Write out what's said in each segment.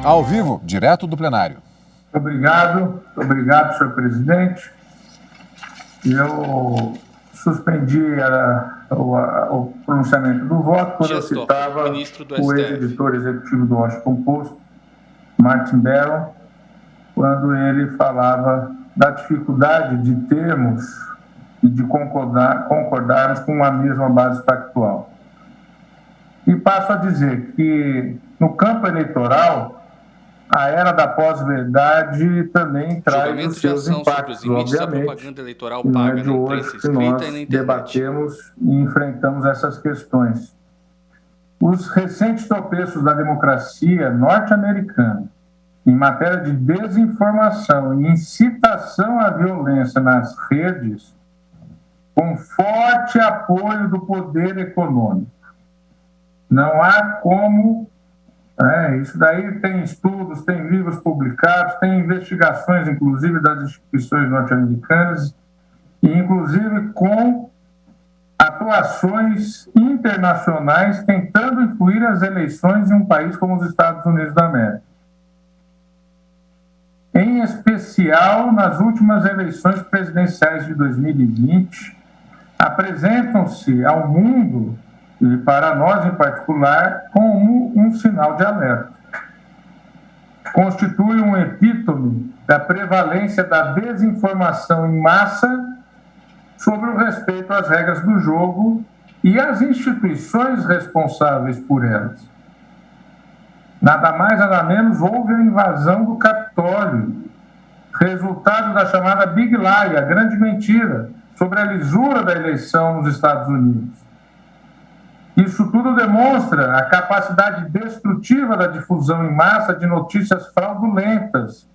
Ao vivo, direto do plenário. Obrigado, senhor presidente. Eu suspendi o pronunciamento do voto quando eu citava o ex-editor executivo do Washington Post, Martin Barron, quando ele falava da dificuldade de termos e de concordarmos com a mesma base factual. E passo a dizer que, no campo eleitoral, a era da pós-verdade também traz os seus impactos, obviamente. E não é de hoje que nós debatemos e enfrentamos essas questões. Os recentes tropeços da democracia norte-americana em matéria de desinformação e incitação à violência nas redes, com forte apoio do poder econômico. Não há como... isso daí tem estudos, tem livros publicados, tem investigações, inclusive, das instituições norte-americanas, e inclusive com atuações internacionais tentando influir as eleições em um país como os Estados Unidos da América. Em especial, nas últimas eleições presidenciais de 2020, apresentam-se ao mundo, e para nós em particular, como um sinal de alerta. Constitui um epítome da prevalência da desinformação em massa sobre o respeito às regras do jogo e às instituições responsáveis por elas. Nada mais, nada menos, houve a invasão do Capitólio, resultado da chamada Big Lie, a grande mentira, sobre a lisura da eleição nos Estados Unidos. Isso tudo demonstra a capacidade destrutiva da difusão em massa de notícias fraudulentas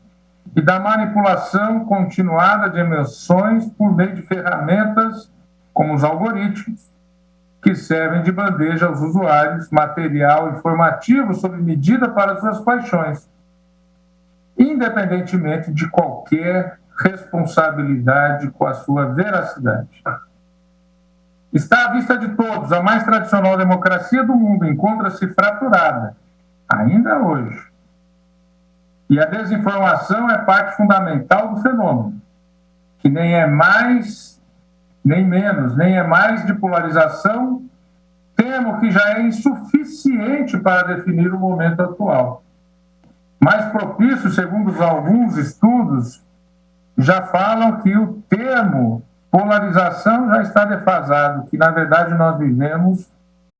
e da manipulação continuada de emoções por meio de ferramentas como os algoritmos, que servem de bandeja aos usuários material informativo sob medida para suas paixões, independentemente de qualquer responsabilidade com a sua veracidade. Está à vista de todos, a mais tradicional democracia do mundo encontra-se fraturada, ainda hoje. E a desinformação é parte fundamental do fenômeno, que nem é mais, nem menos, nem é mais de polarização, temo que já é insuficiente para definir o momento atual. Mais propício, segundo alguns estudos, já falam que o termo polarização já está defasado, que na verdade nós vivemos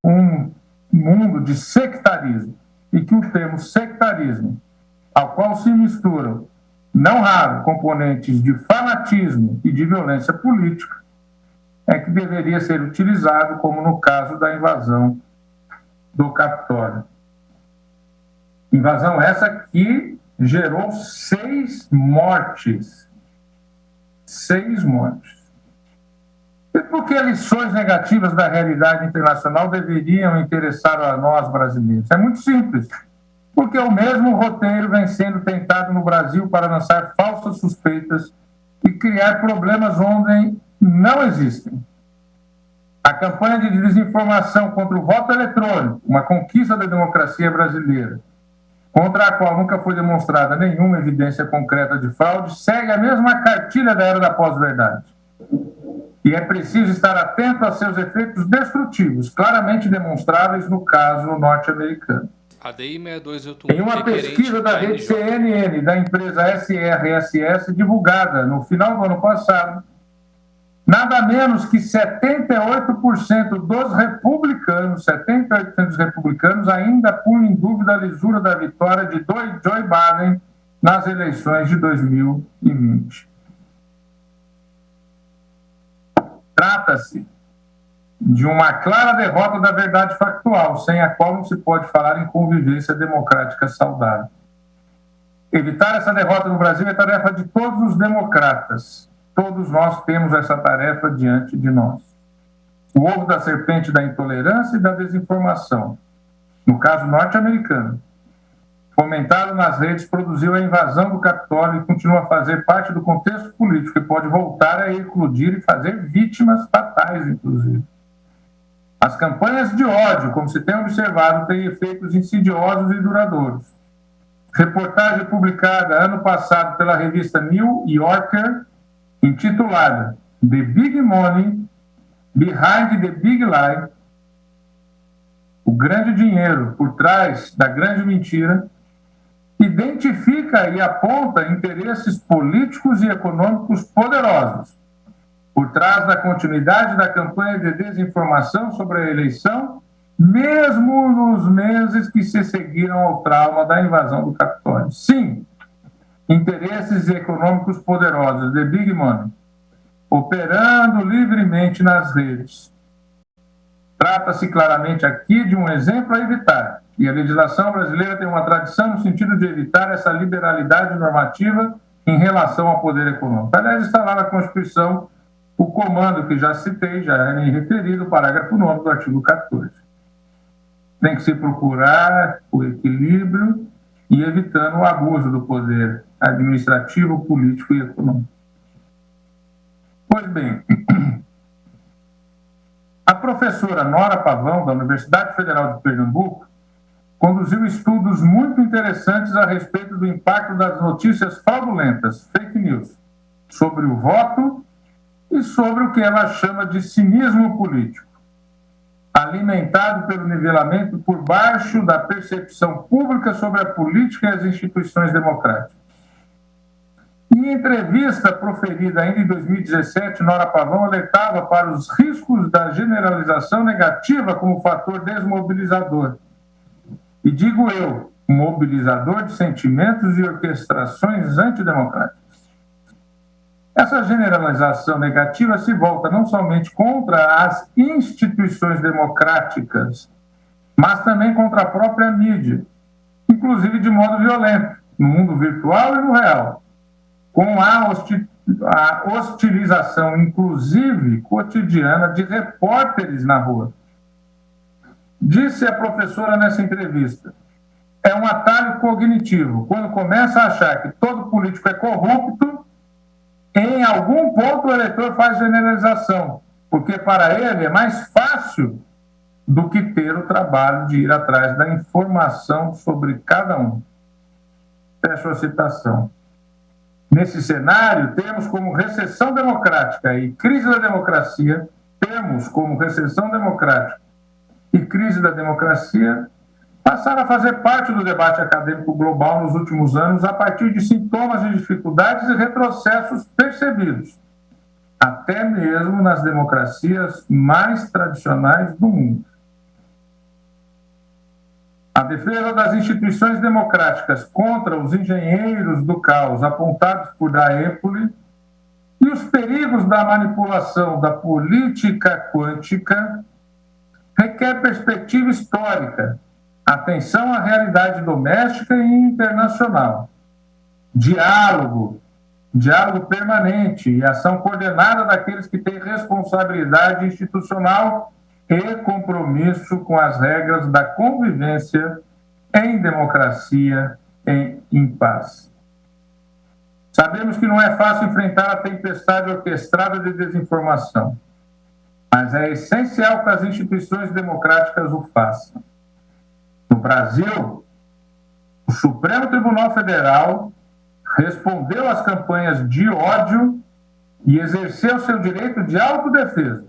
um mundo de sectarismo e que o termo sectarismo, ao qual se misturam, não raro, componentes de fanatismo e de violência política, é que deveria ser utilizado como no caso da invasão do Capitólio. Invasão essa que gerou 6 mortes. 6 mortes. E por que lições negativas da realidade internacional deveriam interessar a nós brasileiros? É muito simples. Porque o mesmo roteiro vem sendo tentado no Brasil para lançar falsas suspeitas e criar problemas onde não existem. A campanha de desinformação contra o voto eletrônico, uma conquista da democracia brasileira, contra a qual nunca foi demonstrada nenhuma evidência concreta de fraude, segue a mesma cartilha da era da pós-verdade. E é preciso estar atento a seus efeitos destrutivos, claramente demonstráveis no caso norte-americano. Em uma pesquisa da rede CNN, da empresa SRSS, divulgada no final do ano passado, nada menos que 78% dos republicanos ainda punham em dúvida a lisura da vitória de Joe Biden nas eleições de 2020. Trata-se de uma clara derrota da verdade factual, sem a qual não se pode falar em convivência democrática saudável. Evitar essa derrota no Brasil é tarefa de todos os democratas. Todos nós temos essa tarefa diante de nós. O ovo da serpente da intolerância e da desinformação, no caso norte-americano, fomentado nas redes, produziu a invasão do Capitólio e continua a fazer parte do contexto político e pode voltar a eclodir e fazer vítimas fatais, inclusive. As campanhas de ódio, como se tem observado, têm efeitos insidiosos e duradouros. reportagem publicada ano passado pela revista New Yorker, intitulada The Big Money Behind the Big Lie, o grande dinheiro por trás da grande mentira, identifica e aponta interesses políticos e econômicos poderosos por trás da continuidade da campanha de desinformação sobre a eleição, mesmo nos meses que se seguiram ao trauma da invasão do Capitólio. Sim, interesses econômicos poderosos, the big money, operando livremente nas redes. Trata-se claramente aqui de um exemplo a evitar, e a legislação brasileira tem uma tradição no sentido de evitar essa liberalidade normativa em relação ao poder econômico. Aliás, está lá na Constituição o comando que já citei, já é referido, o parágrafo 9 do artigo 14. Tem que se procurar o equilíbrio e evitando o abuso do poder administrativo, político e econômico. Pois bem, a professora Nora Pavão, da Universidade Federal de Pernambuco, conduziu estudos muito interessantes a respeito do impacto das notícias fraudulentas, fake news, sobre o voto e sobre o que ela chama de cinismo político, alimentado pelo nivelamento por baixo da percepção pública sobre a política e as instituições democráticas. Em entrevista proferida ainda em 2017, Nora Pavão alertava para os riscos da generalização negativa como fator desmobilizador. E digo eu, mobilizador de sentimentos e orquestrações antidemocráticas. Essa generalização negativa se volta não somente contra as instituições democráticas, mas também contra a própria mídia, inclusive de modo violento, no mundo virtual e no real, com a hostilização, inclusive cotidiana, de repórteres na rua. Disse a professora nessa entrevista, é um atalho cognitivo. Quando começa a achar que todo político é corrupto, em algum ponto o eleitor faz generalização, porque para ele é mais fácil do que ter o trabalho de ir atrás da informação sobre cada um. Fecho a citação. Nesse cenário, temos como recessão democrática e crise da democracia, passaram a fazer parte do debate acadêmico global nos últimos anos a partir de sintomas de dificuldades e retrocessos percebidos, até mesmo nas democracias mais tradicionais do mundo. A defesa das instituições democráticas contra os engenheiros do caos apontados por Daepoli e os perigos da manipulação da política quântica requer perspectiva histórica, atenção à realidade doméstica e internacional, diálogo permanente e ação coordenada daqueles que têm responsabilidade institucional e compromisso com as regras da convivência em democracia em paz. Sabemos que não é fácil enfrentar a tempestade orquestrada de desinformação, mas é essencial que as instituições democráticas o façam. No Brasil, o Supremo Tribunal Federal respondeu às campanhas de ódio e exerceu seu direito de autodefesa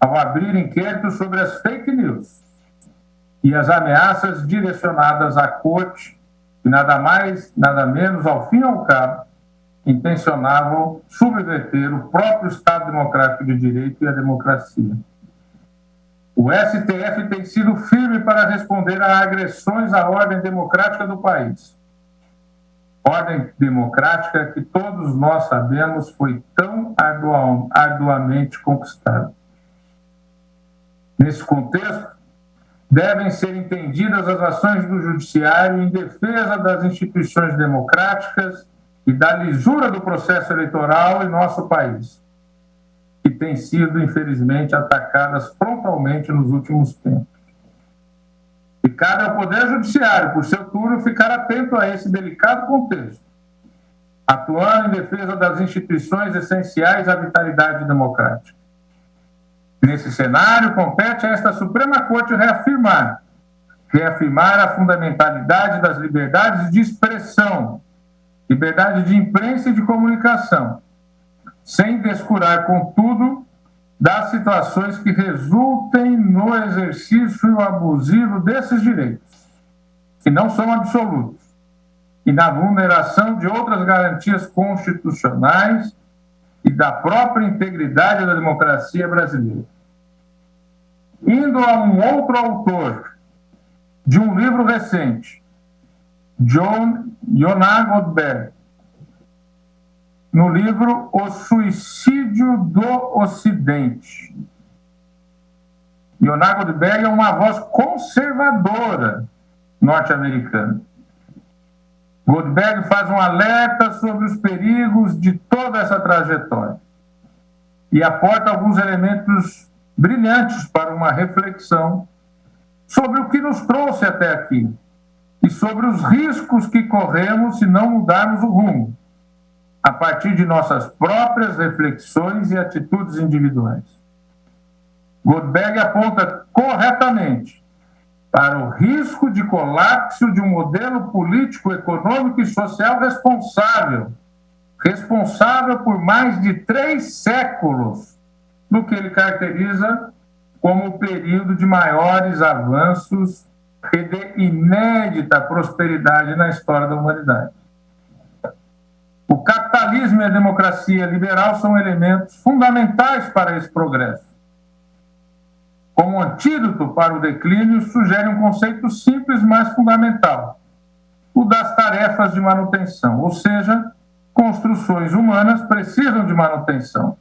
ao abrir inquéritos sobre as fake news e as ameaças direcionadas à corte, que nada mais, nada menos, ao fim e ao cabo, intencionavam subverter o próprio Estado Democrático de Direito e a democracia. O STF tem sido firme para responder a agressões à ordem democrática do país. Ordem democrática que todos nós sabemos foi tão arduamente conquistada. Nesse contexto, devem ser entendidas as ações do Judiciário em defesa das instituições democráticas e da lisura do processo eleitoral em nosso país, que têm sido, infelizmente, atacadas frontalmente nos últimos tempos. E cabe ao Poder Judiciário, por seu turno, ficar atento a esse delicado contexto, atuando em defesa das instituições essenciais à vitalidade democrática. Nesse cenário, compete a esta Suprema Corte reafirmar reafirmar a fundamentalidade das liberdades de expressão, liberdade de imprensa e de comunicação, sem descurar, contudo, das situações que resultem no exercício abusivo desses direitos, que não são absolutos, e na vulneração de outras garantias constitucionais e da própria integridade da democracia brasileira. Indo a um outro autor de um livro recente, Yonah Goldberg, no livro O Suicídio do Ocidente. Yonah Goldberg é uma voz conservadora norte-americana. Goldberg faz um alerta sobre os perigos de toda essa trajetória e aporta alguns elementos brilhantes para uma reflexão sobre o que nos trouxe até aqui e sobre os riscos que corremos se não mudarmos o rumo, a partir de nossas próprias reflexões e atitudes individuais. Goldberg aponta corretamente para o risco de colapso de um modelo político, econômico e social responsável por mais de 3 séculos, no que ele caracteriza como o período de maiores avanços e de inédita prosperidade na história da humanidade. O capitalismo e a democracia liberal são elementos fundamentais para esse progresso. Como antídoto para o declínio, sugere um conceito simples, mas fundamental: o das tarefas de manutenção, ou seja, construções humanas precisam de manutenção,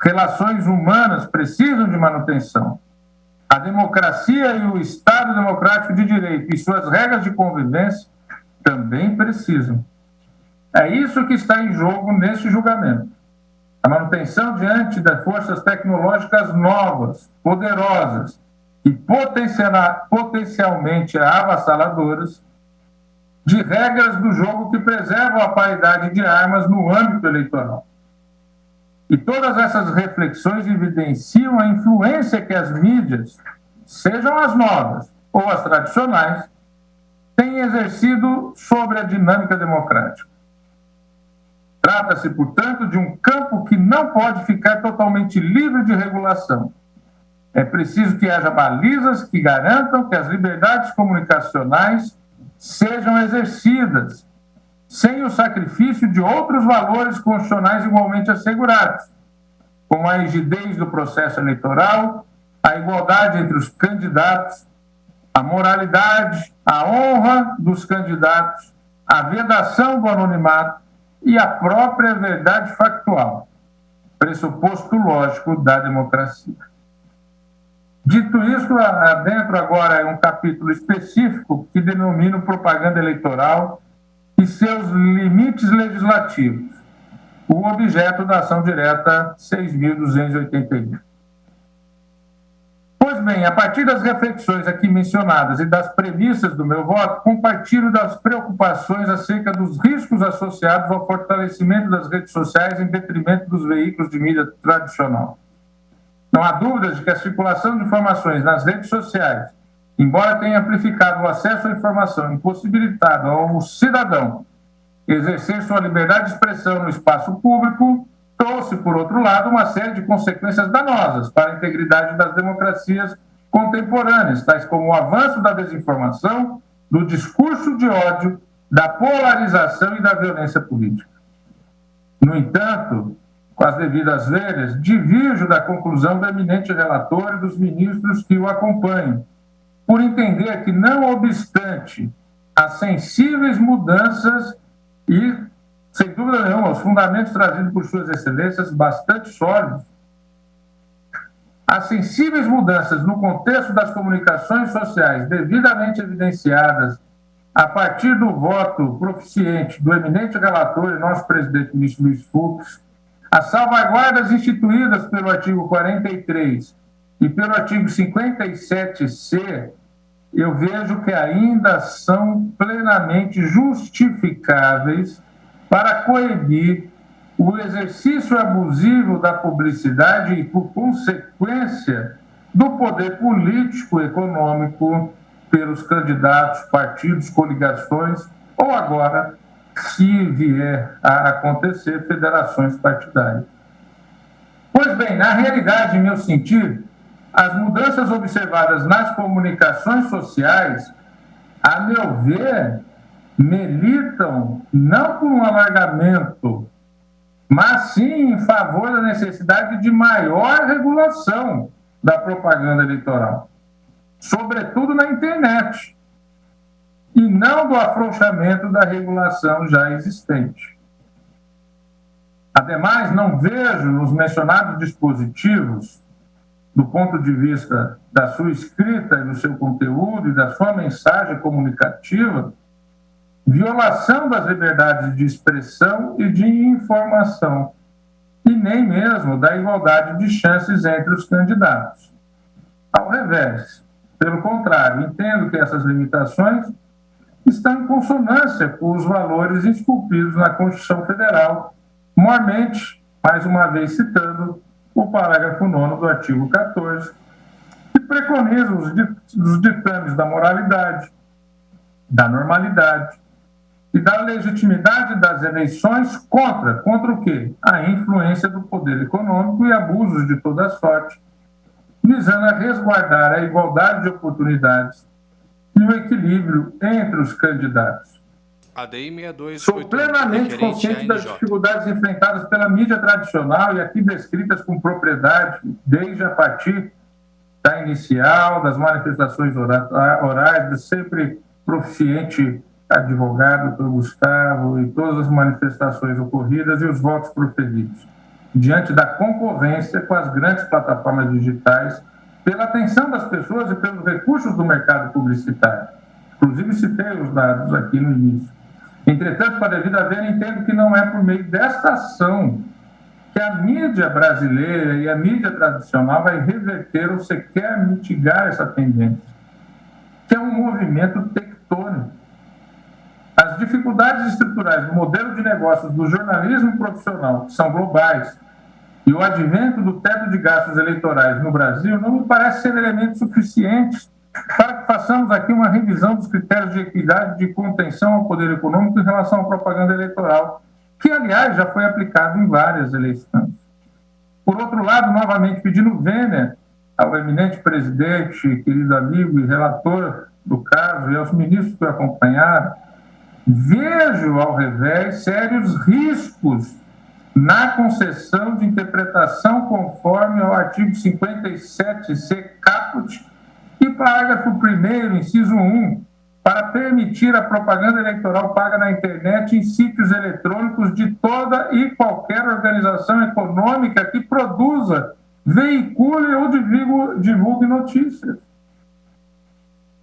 relações humanas precisam de manutenção. A democracia e o Estado democrático de direito e suas regras de convivência também precisam. É isso que está em jogo neste julgamento. A manutenção diante das forças tecnológicas novas, poderosas e potencialmente avassaladoras, de regras do jogo que preservam a paridade de armas no âmbito eleitoral. E todas essas reflexões evidenciam a influência que as mídias, sejam as novas ou as tradicionais, têm exercido sobre a dinâmica democrática. Trata-se, portanto, de um campo que não pode ficar totalmente livre de regulação. É preciso que haja balizas que garantam que as liberdades comunicacionais sejam exercidas, sem o sacrifício de outros valores constitucionais igualmente assegurados, como a rigidez do processo eleitoral, a igualdade entre os candidatos, a moralidade, a honra dos candidatos, a vedação do anonimato e a própria verdade factual, pressuposto lógico da democracia. Dito isso, adentro agora é um capítulo específico que denomina propaganda eleitoral e seus limites legislativos, o objeto da ação direta 6.281. Pois bem, a partir das reflexões aqui mencionadas e das premissas do meu voto, compartilho das preocupações acerca dos riscos associados ao fortalecimento das redes sociais em detrimento dos veículos de mídia tradicional. Não há dúvidas de que a circulação de informações nas redes sociais, embora tenha amplificado o acesso à informação, impossibilitado ao cidadão exercer sua liberdade de expressão no espaço público, trouxe, por outro lado, uma série de consequências danosas para a integridade das democracias contemporâneas, tais como o avanço da desinformação, do discurso de ódio, da polarização e da violência política. No entanto, com as devidas vênias, divirjo da conclusão do eminente relator e dos ministros que o acompanham, por entender que, não obstante as sensíveis mudanças e, sem dúvida nenhuma, os fundamentos trazidos por suas excelências bastante sólidos, as sensíveis mudanças no contexto das comunicações sociais devidamente evidenciadas a partir do voto proficiente do eminente relator e nosso presidente, ministro Luiz Fux, as salvaguardas instituídas pelo artigo 43 e pelo artigo 57C, eu vejo que ainda são plenamente justificáveis para coibir o exercício abusivo da publicidade e, por consequência, do poder político, econômico pelos candidatos, partidos, coligações, ou agora, se vier a acontecer, federações partidárias. Pois bem, na realidade, em meu sentir, as mudanças observadas nas comunicações sociais, a meu ver, militam não por um alargamento, mas sim em favor da necessidade de maior regulação da propaganda eleitoral, sobretudo na internet, e não do afrouxamento da regulação já existente. Ademais, não vejo nos mencionados dispositivos, do ponto de vista da sua escrita e do seu conteúdo e da sua mensagem comunicativa, violação das liberdades de expressão e de informação, e nem mesmo da igualdade de chances entre os candidatos. Ao revés, pelo contrário, entendo que essas limitações estão em consonância com os valores esculpidos na Constituição Federal, mormente, mais uma vez citando o parágrafo 9º do artigo 14, que preconiza os ditames da moralidade, da normalidade e da legitimidade das eleições contra o quê? A influência do poder econômico e abusos de toda sorte, visando a resguardar a igualdade de oportunidades e o equilíbrio entre os candidatos. Sou plenamente consciente das dificuldades enfrentadas pela mídia tradicional e aqui descritas com propriedade, desde a partir da inicial, das manifestações orais, do sempre proficiente advogado, Dr. Gustavo, e todas as manifestações ocorridas e os votos proferidos, diante da concorrência com as grandes plataformas digitais, pela atenção das pessoas e pelos recursos do mercado publicitário. Inclusive, citei os dados aqui no início. Entretanto, com a devida ver, entendo que não é por meio desta ação que a mídia brasileira e a mídia tradicional vai reverter ou sequer mitigar essa tendência, que é um movimento tectônico. As dificuldades estruturais do modelo de negócios do jornalismo profissional, que são globais, e o advento do teto de gastos eleitorais no Brasil não me parece ser elementos suficientes para que façamos aqui uma revisão dos critérios de equidade e de contenção ao poder econômico em relação à propaganda eleitoral, que, aliás, já foi aplicado em várias eleições. Por outro lado, novamente pedindo vênia ao eminente presidente, querido amigo e relator do caso, e aos ministros que o acompanharam, vejo, ao revés, sérios riscos na concessão de interpretação conforme ao artigo 57C caput e parágrafo 1º, inciso 1, para permitir a propaganda eleitoral paga na internet em sítios eletrônicos de toda e qualquer organização econômica que produza, veicule ou divulgue notícias.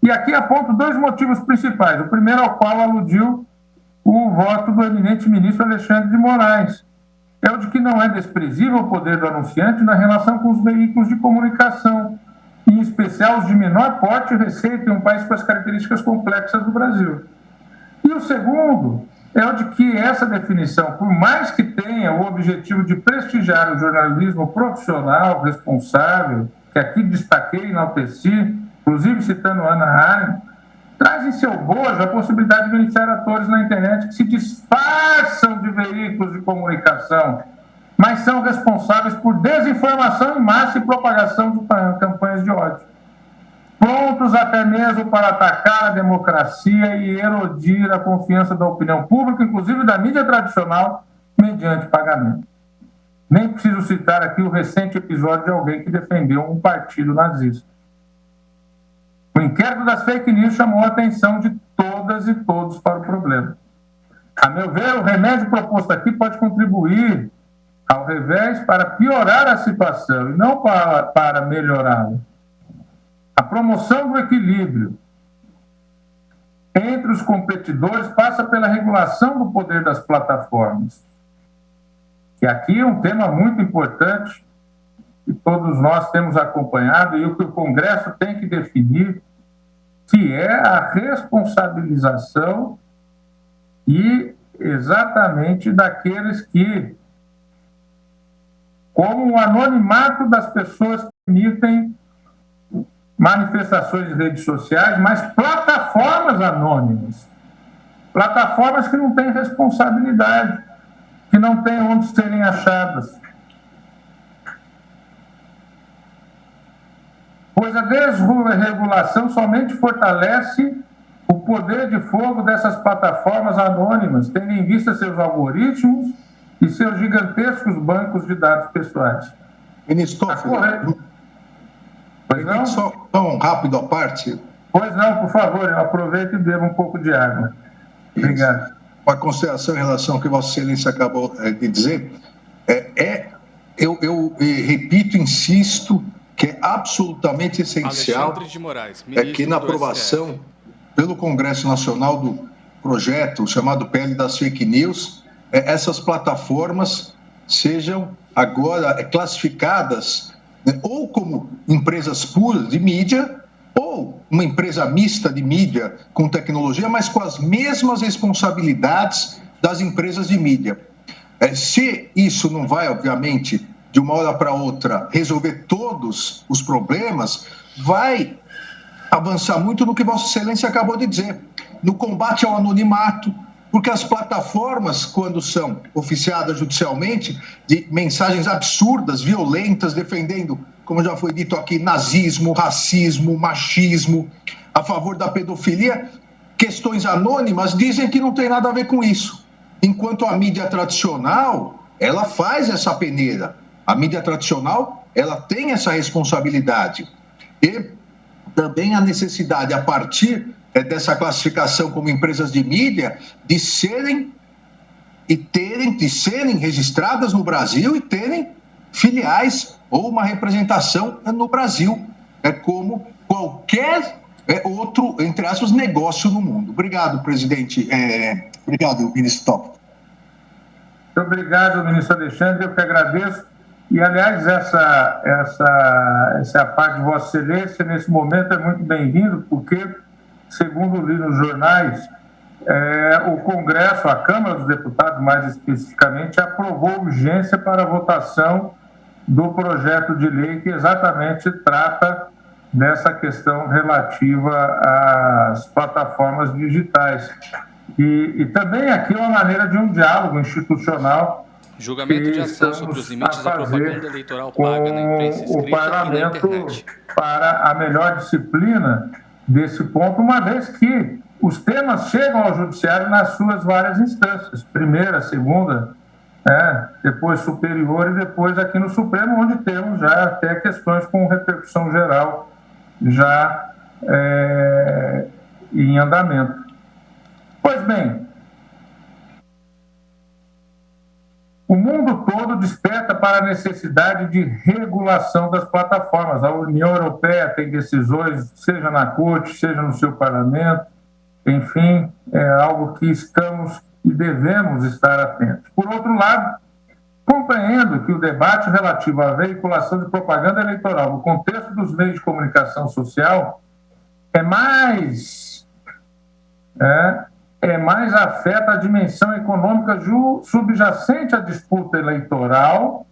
E aqui aponto dois motivos principais. O primeiro ao qual aludiu o voto do eminente ministro Alexandre de Moraes. É o de que não é desprezível o poder do anunciante na relação com os veículos de comunicação, em especial os de menor porte e receita em um país com as características complexas do Brasil. E o segundo é o de que essa definição, por mais que tenha o objetivo de prestigiar o jornalismo profissional, responsável, que aqui destaquei e enalteci, inclusive citando Ana Arendt, traz em seu bojo a possibilidade de beneficiar atores na internet que se disfarçam de veículos de comunicação, mas são responsáveis por desinformação em massa e propagação de campanhas de ódio, prontos até mesmo para atacar a democracia e erodir a confiança da opinião pública, inclusive da mídia tradicional, mediante pagamento. Nem preciso citar aqui o recente episódio de alguém que defendeu um partido nazista. O inquérito das fake news chamou a atenção de todas e todos para o problema. A meu ver, o remédio proposto aqui pode contribuir, ao revés, para piorar a situação e não para melhorá-la. A promoção do equilíbrio entre os competidores passa pela regulação do poder das plataformas. E aqui é um tema muito importante que todos nós temos acompanhado e o que o Congresso tem que definir, que é a responsabilização e exatamente daqueles que, como o anonimato das pessoas que emitem manifestações de redes sociais, mas plataformas anônimas. Plataformas que não têm responsabilidade, que não têm onde serem achadas. Pois a desregulação somente fortalece o poder de fogo dessas plataformas anônimas, tendo em vista seus algoritmos e seus gigantescos bancos de dados pessoais. Ministro Toffoli, pois não? Só um rápido à parte. Pois não, por favor, eu aproveito e bebo um pouco de água. Obrigado. Uma consideração em relação ao que Vossa Excelência acabou de dizer. Eu repito, insisto, que é absolutamente essencial que na aprovação pelo Congresso Nacional do projeto chamado PL das Fake News, essas plataformas sejam agora classificadas ou como empresas puras de mídia ou uma empresa mista de mídia com tecnologia, mas com as mesmas responsabilidades das empresas de mídia. Se isso não vai, obviamente, de uma hora para outra, resolver todos os problemas, vai avançar muito no que Vossa Excelência acabou de dizer, no combate ao anonimato, porque as plataformas, quando são oficiadas judicialmente, de mensagens absurdas, violentas, defendendo, como já foi dito aqui, nazismo, racismo, machismo, a favor da pedofilia, questões anônimas dizem que não tem nada a ver com isso. Enquanto a mídia tradicional, ela faz essa peneira. A mídia tradicional, ela tem essa responsabilidade. E também a necessidade, a partir dessa classificação como empresas de mídia, de serem registradas no Brasil e terem filiais ou uma representação no Brasil, como qualquer outro, entre aspas, negócio no mundo. Obrigado, presidente. Obrigado, ministro Toffoli. Muito obrigado, ministro Alexandre, eu que agradeço. E, aliás, essa parte de Vossa Excelência, nesse momento, é muito bem-vindo, porque, segundo li nos jornais, o Congresso, a Câmara dos Deputados, mais especificamente, aprovou urgência para a votação do projeto de lei que exatamente trata dessa questão relativa às plataformas digitais. E também aqui é uma maneira de um diálogo institucional. Julgamento de ação sobre os limites da propaganda eleitoral paga na imprensa escrita o Parlamento e na internet. Para a melhor disciplina desse ponto, uma vez que os temas chegam ao Judiciário nas suas várias instâncias, primeira, segunda, depois superior e depois aqui no Supremo, onde temos já até questões com repercussão geral já em andamento. Pois bem, o mundo todo desperta para a necessidade de regulação das plataformas. A União Europeia tem decisões, seja na Corte, seja no seu parlamento, enfim, é algo que estamos e devemos estar atentos. Por outro lado, compreendo que o debate relativo à veiculação de propaganda eleitoral no contexto dos meios de comunicação social mais afeta a dimensão econômica subjacente à disputa eleitoral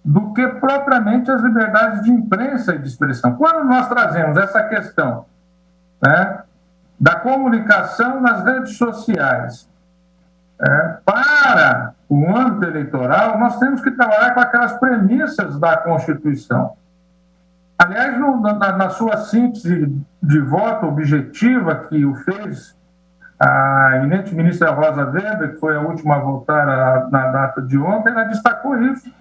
do que propriamente as liberdades de imprensa e de expressão. Quando nós trazemos essa questão da comunicação nas redes sociais para o âmbito eleitoral, nós temos que trabalhar com aquelas premissas da Constituição. Aliás, na sua síntese de voto objetiva que o fez a eminente ministra Rosa Weber, que foi a última a votar na data de ontem, ela destacou isso,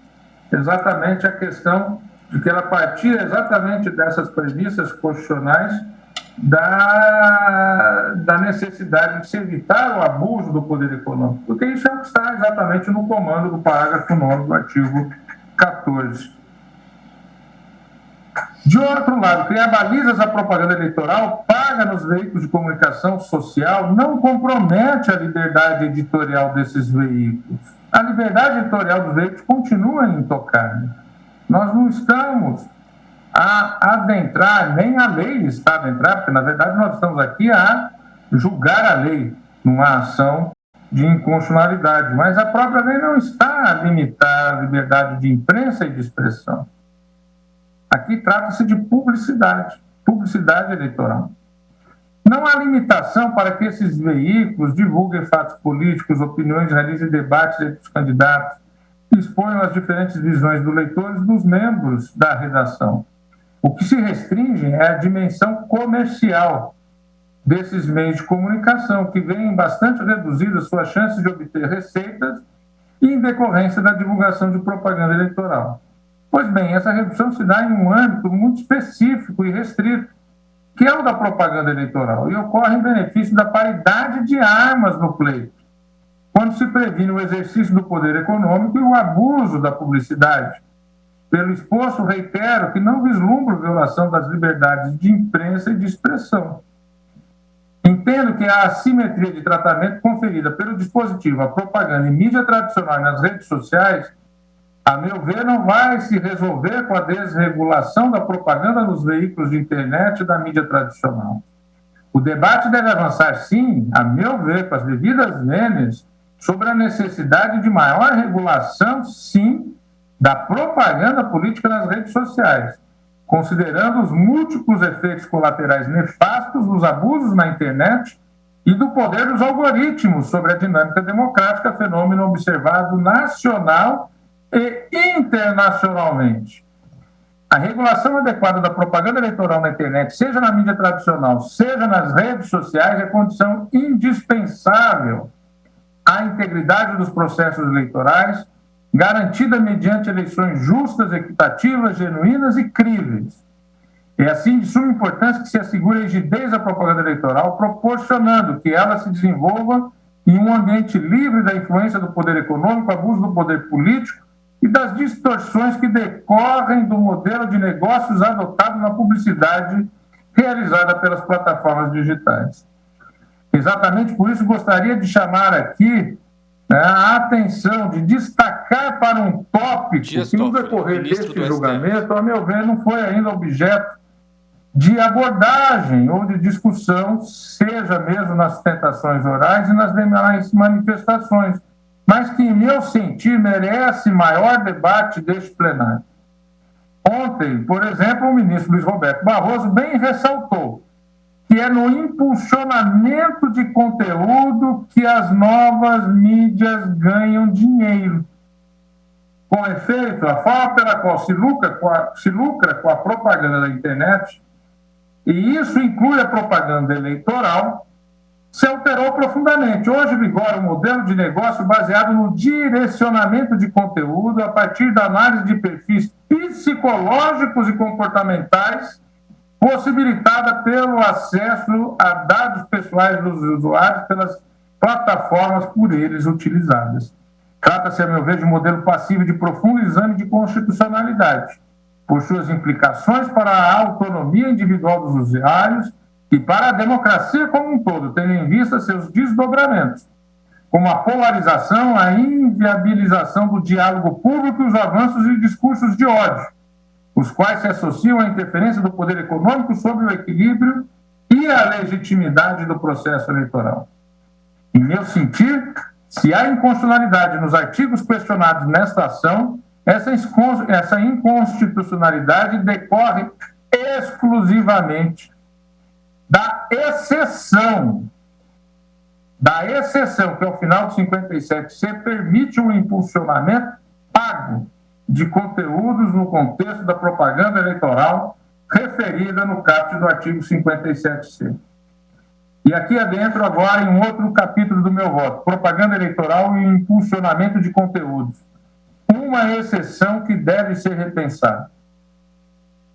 exatamente a questão de que ela partia exatamente dessas premissas constitucionais da necessidade de se evitar o abuso do poder econômico, porque isso é o que está exatamente no comando do parágrafo 9 do artigo 14. De outro lado, criar balizas à propaganda eleitoral paga nos veículos de comunicação social não compromete a liberdade editorial desses veículos. A liberdade editorial dos veículos continua intocada. Nós não estamos a adentrar, nem a lei está a adentrar, porque, na verdade, nós estamos aqui a julgar a lei numa ação de inconstitucionalidade, mas a própria lei não está a limitar a liberdade de imprensa e de expressão. Aqui trata-se de publicidade. publicidade eleitoral. Não há limitação para que esses veículos divulguem fatos políticos, opiniões, realizem debates entre os candidatos, exponham as diferentes visões dos leitores dos membros da redação. O que se restringe é a dimensão comercial desses meios de comunicação, que vêm bastante reduzidas suas chances de obter receitas em decorrência da divulgação de propaganda eleitoral. Pois bem, essa redução se dá em um âmbito muito específico e restrito, que é o da propaganda eleitoral, e ocorre em benefício da paridade de armas no pleito, quando se previne o exercício do poder econômico e o abuso da publicidade. Pelo exposto, reitero que não vislumbro violação das liberdades de imprensa e de expressão. Entendo que a assimetria de tratamento conferida pelo dispositivo à propaganda em mídia tradicional e nas redes sociais, a meu ver, não vai se resolver com a desregulação da propaganda nos veículos de internet e da mídia tradicional. O debate deve avançar, sim, a meu ver, com as devidas vênias, sobre a necessidade de maior regulação, sim, da propaganda política nas redes sociais, considerando os múltiplos efeitos colaterais nefastos dos abusos na internet e do poder dos algoritmos sobre a dinâmica democrática, fenômeno observado nacional e internacionalmente. A regulação adequada da propaganda eleitoral na internet, seja na mídia tradicional, seja nas redes sociais, é condição indispensável à integridade dos processos eleitorais, garantida mediante eleições justas, equitativas, genuínas e críveis. É assim de suma importância que se assegure a rigidez da propaganda eleitoral, proporcionando que ela se desenvolva em um ambiente livre da influência do poder econômico, abuso do poder político e das distorções que decorrem do modelo de negócios adotado na publicidade realizada pelas plataformas digitais. Exatamente por isso gostaria de chamar aqui a atenção, de destacar para um tópico que no decorrer deste julgamento, a meu ver, não foi ainda objeto de abordagem ou de discussão, seja mesmo nas sustentações orais e nas demais manifestações, mas que, em meu sentir, merece maior debate deste plenário. Ontem, por exemplo, o ministro Luiz Roberto Barroso bem ressaltou que é no impulsionamento de conteúdo que as novas mídias ganham dinheiro. Com efeito, a forma pela qual se lucra com a propaganda da internet, e isso inclui a propaganda eleitoral, se alterou profundamente. Hoje vigora um modelo de negócio baseado no direcionamento de conteúdo a partir da análise de perfis psicológicos e comportamentais, possibilitada pelo acesso a dados pessoais dos usuários pelas plataformas por eles utilizadas. Trata-se, a meu ver, de um modelo passivo de profundo exame de constitucionalidade, por suas implicações para a autonomia individual dos usuários e para a democracia como um todo, tendo em vista seus desdobramentos, como a polarização, a inviabilização do diálogo público e os avanços e discursos de ódio, os quais se associam à interferência do poder econômico sobre o equilíbrio e a legitimidade do processo eleitoral. Em meu sentir, se há inconstitucionalidade nos artigos questionados nesta ação, essa inconstitucionalidade decorre exclusivamente da exceção, que ao final de 57C permite um impulsionamento pago de conteúdos no contexto da propaganda eleitoral referida no caput do artigo 57C. E aqui adentro agora em um outro capítulo do meu voto, propaganda eleitoral e impulsionamento de conteúdos. Uma exceção que deve ser repensada.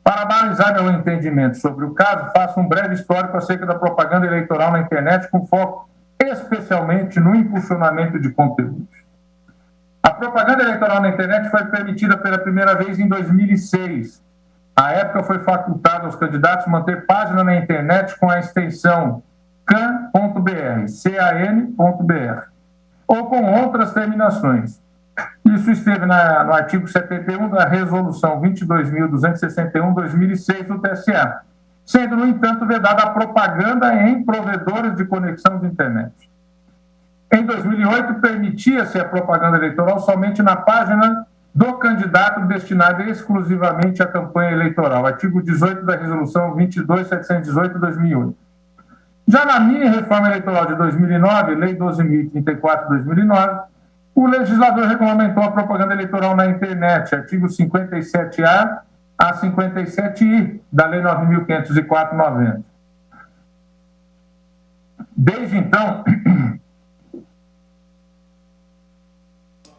Para balizar meu entendimento sobre o caso, faço um breve histórico acerca da propaganda eleitoral na internet, com foco especialmente no impulsionamento de conteúdos. A propaganda eleitoral na internet foi permitida pela primeira vez em 2006. À época, foi facultado aos candidatos manter página na internet com a extensão can.br, can.br, ou com outras terminações. Isso esteve no artigo 71 da Resolução 22.261/2006 do TSE, sendo, no entanto, vedada a propaganda em provedores de conexão de internet. Em 2008, permitia-se a propaganda eleitoral somente na página do candidato destinado exclusivamente à campanha eleitoral. Artigo 18 da Resolução 22.718/2008. Já na minha reforma eleitoral de 2009, Lei 12.034/2009, o legislador regulamentou a propaganda eleitoral na internet, artigo 57A a 57I da Lei 9.504/90. Desde então...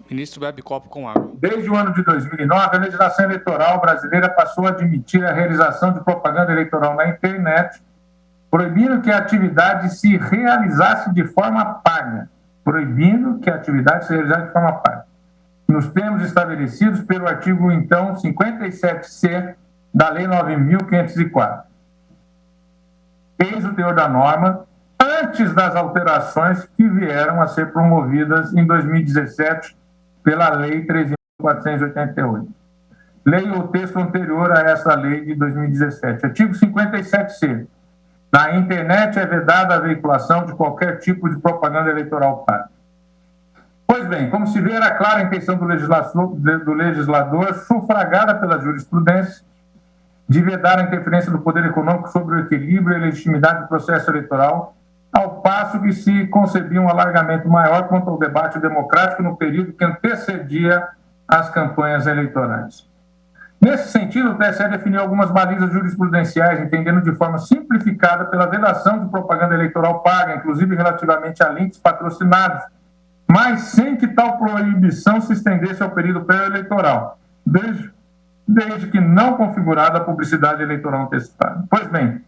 Ministro, bebe copo com água. Desde o ano de 2009, a legislação eleitoral brasileira passou a admitir a realização de propaganda eleitoral na internet, proibindo que a atividade se realizasse de forma paga. Nos termos estabelecidos pelo artigo, então, 57C da Lei 9.504. Eis o teor da norma, antes das alterações que vieram a ser promovidas em 2017 pela Lei 13.488. Leia o texto anterior a essa lei de 2017. Artigo 57C. Na internet é vedada a veiculação de qualquer tipo de propaganda eleitoral paga. Pois bem, como se vê, era clara a intenção do legislador, sufragada pela jurisprudência, de vedar a interferência do poder econômico sobre o equilíbrio e a legitimidade do processo eleitoral, ao passo que se concebia um alargamento maior quanto ao debate democrático no período que antecedia as campanhas eleitorais. Nesse sentido, o TSE definiu algumas balizas jurisprudenciais, entendendo de forma simplificada pela vedação de propaganda eleitoral paga, inclusive relativamente a links patrocinados, mas sem que tal proibição se estendesse ao período pré-eleitoral, desde que não configurada a publicidade eleitoral antecipada. Pois bem,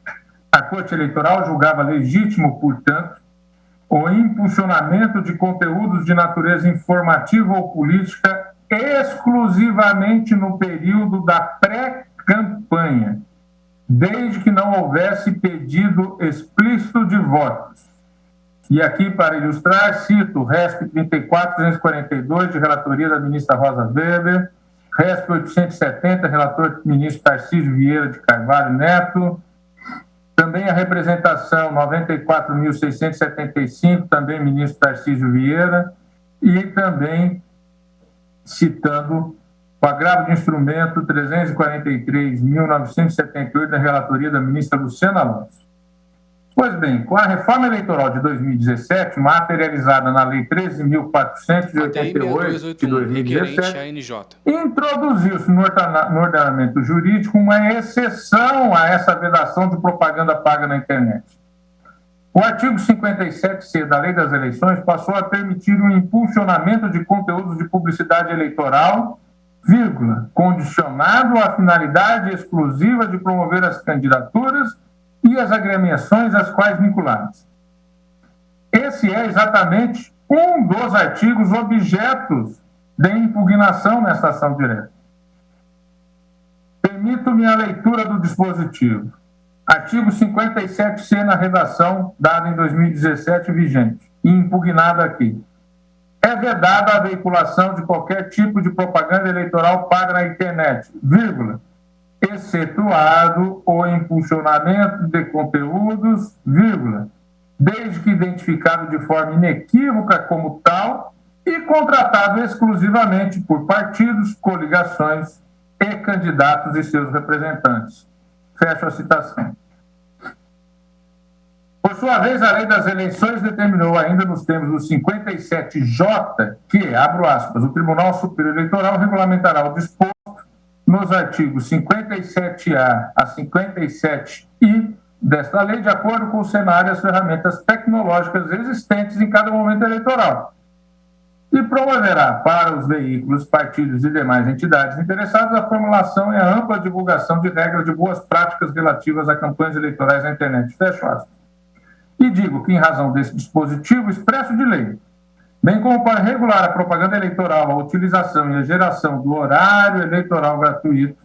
a Corte Eleitoral julgava legítimo, portanto, o impulsionamento de conteúdos de natureza informativa ou política exclusivamente no período da pré-campanha, desde que não houvesse pedido explícito de votos. E aqui, para ilustrar, cito RESP 34.342, de relatoria da ministra Rosa Weber, RESP 870, relator ministro Tarcísio Vieira de Carvalho Neto, também a representação 94.675, também ministro Tarcísio Vieira, e também citando o agravo de instrumento 343.978 da relatoria da ministra Luciana Alonso. Pois bem, com a reforma eleitoral de 2017, materializada na Lei 13.488 de 2017, introduziu-se no ordenamento jurídico uma exceção a essa vedação de propaganda paga na internet. O artigo 57C da Lei das Eleições passou a permitir o impulsionamento de conteúdos de publicidade eleitoral, condicionado à finalidade exclusiva de promover as candidaturas e as agremiações às quais vinculadas. Esse é exatamente um dos artigos objetos de impugnação nesta ação direta. Permito-me a leitura do dispositivo. Artigo 57C na redação dada em 2017 vigente e impugnada aqui. É vedada a veiculação de qualquer tipo de propaganda eleitoral paga na internet, excetuado o impulsionamento de conteúdos, desde que identificado de forma inequívoca como tal e contratado exclusivamente por partidos, coligações e candidatos e seus representantes. Fecho a citação. Por sua vez, a Lei das Eleições determinou ainda nos termos do 57J que, abro aspas, o Tribunal Superior Eleitoral regulamentará o disposto nos artigos 57A a 57I desta lei, de acordo com o cenário e as ferramentas tecnológicas existentes em cada momento eleitoral, e promoverá para os veículos, partidos e demais entidades interessadas a formulação e a ampla divulgação de regras de boas práticas relativas a campanhas eleitorais na internet. Fecho aspas. E digo que, em razão desse dispositivo expresso de lei, bem como para regular a propaganda eleitoral, a utilização e a geração do horário eleitoral gratuito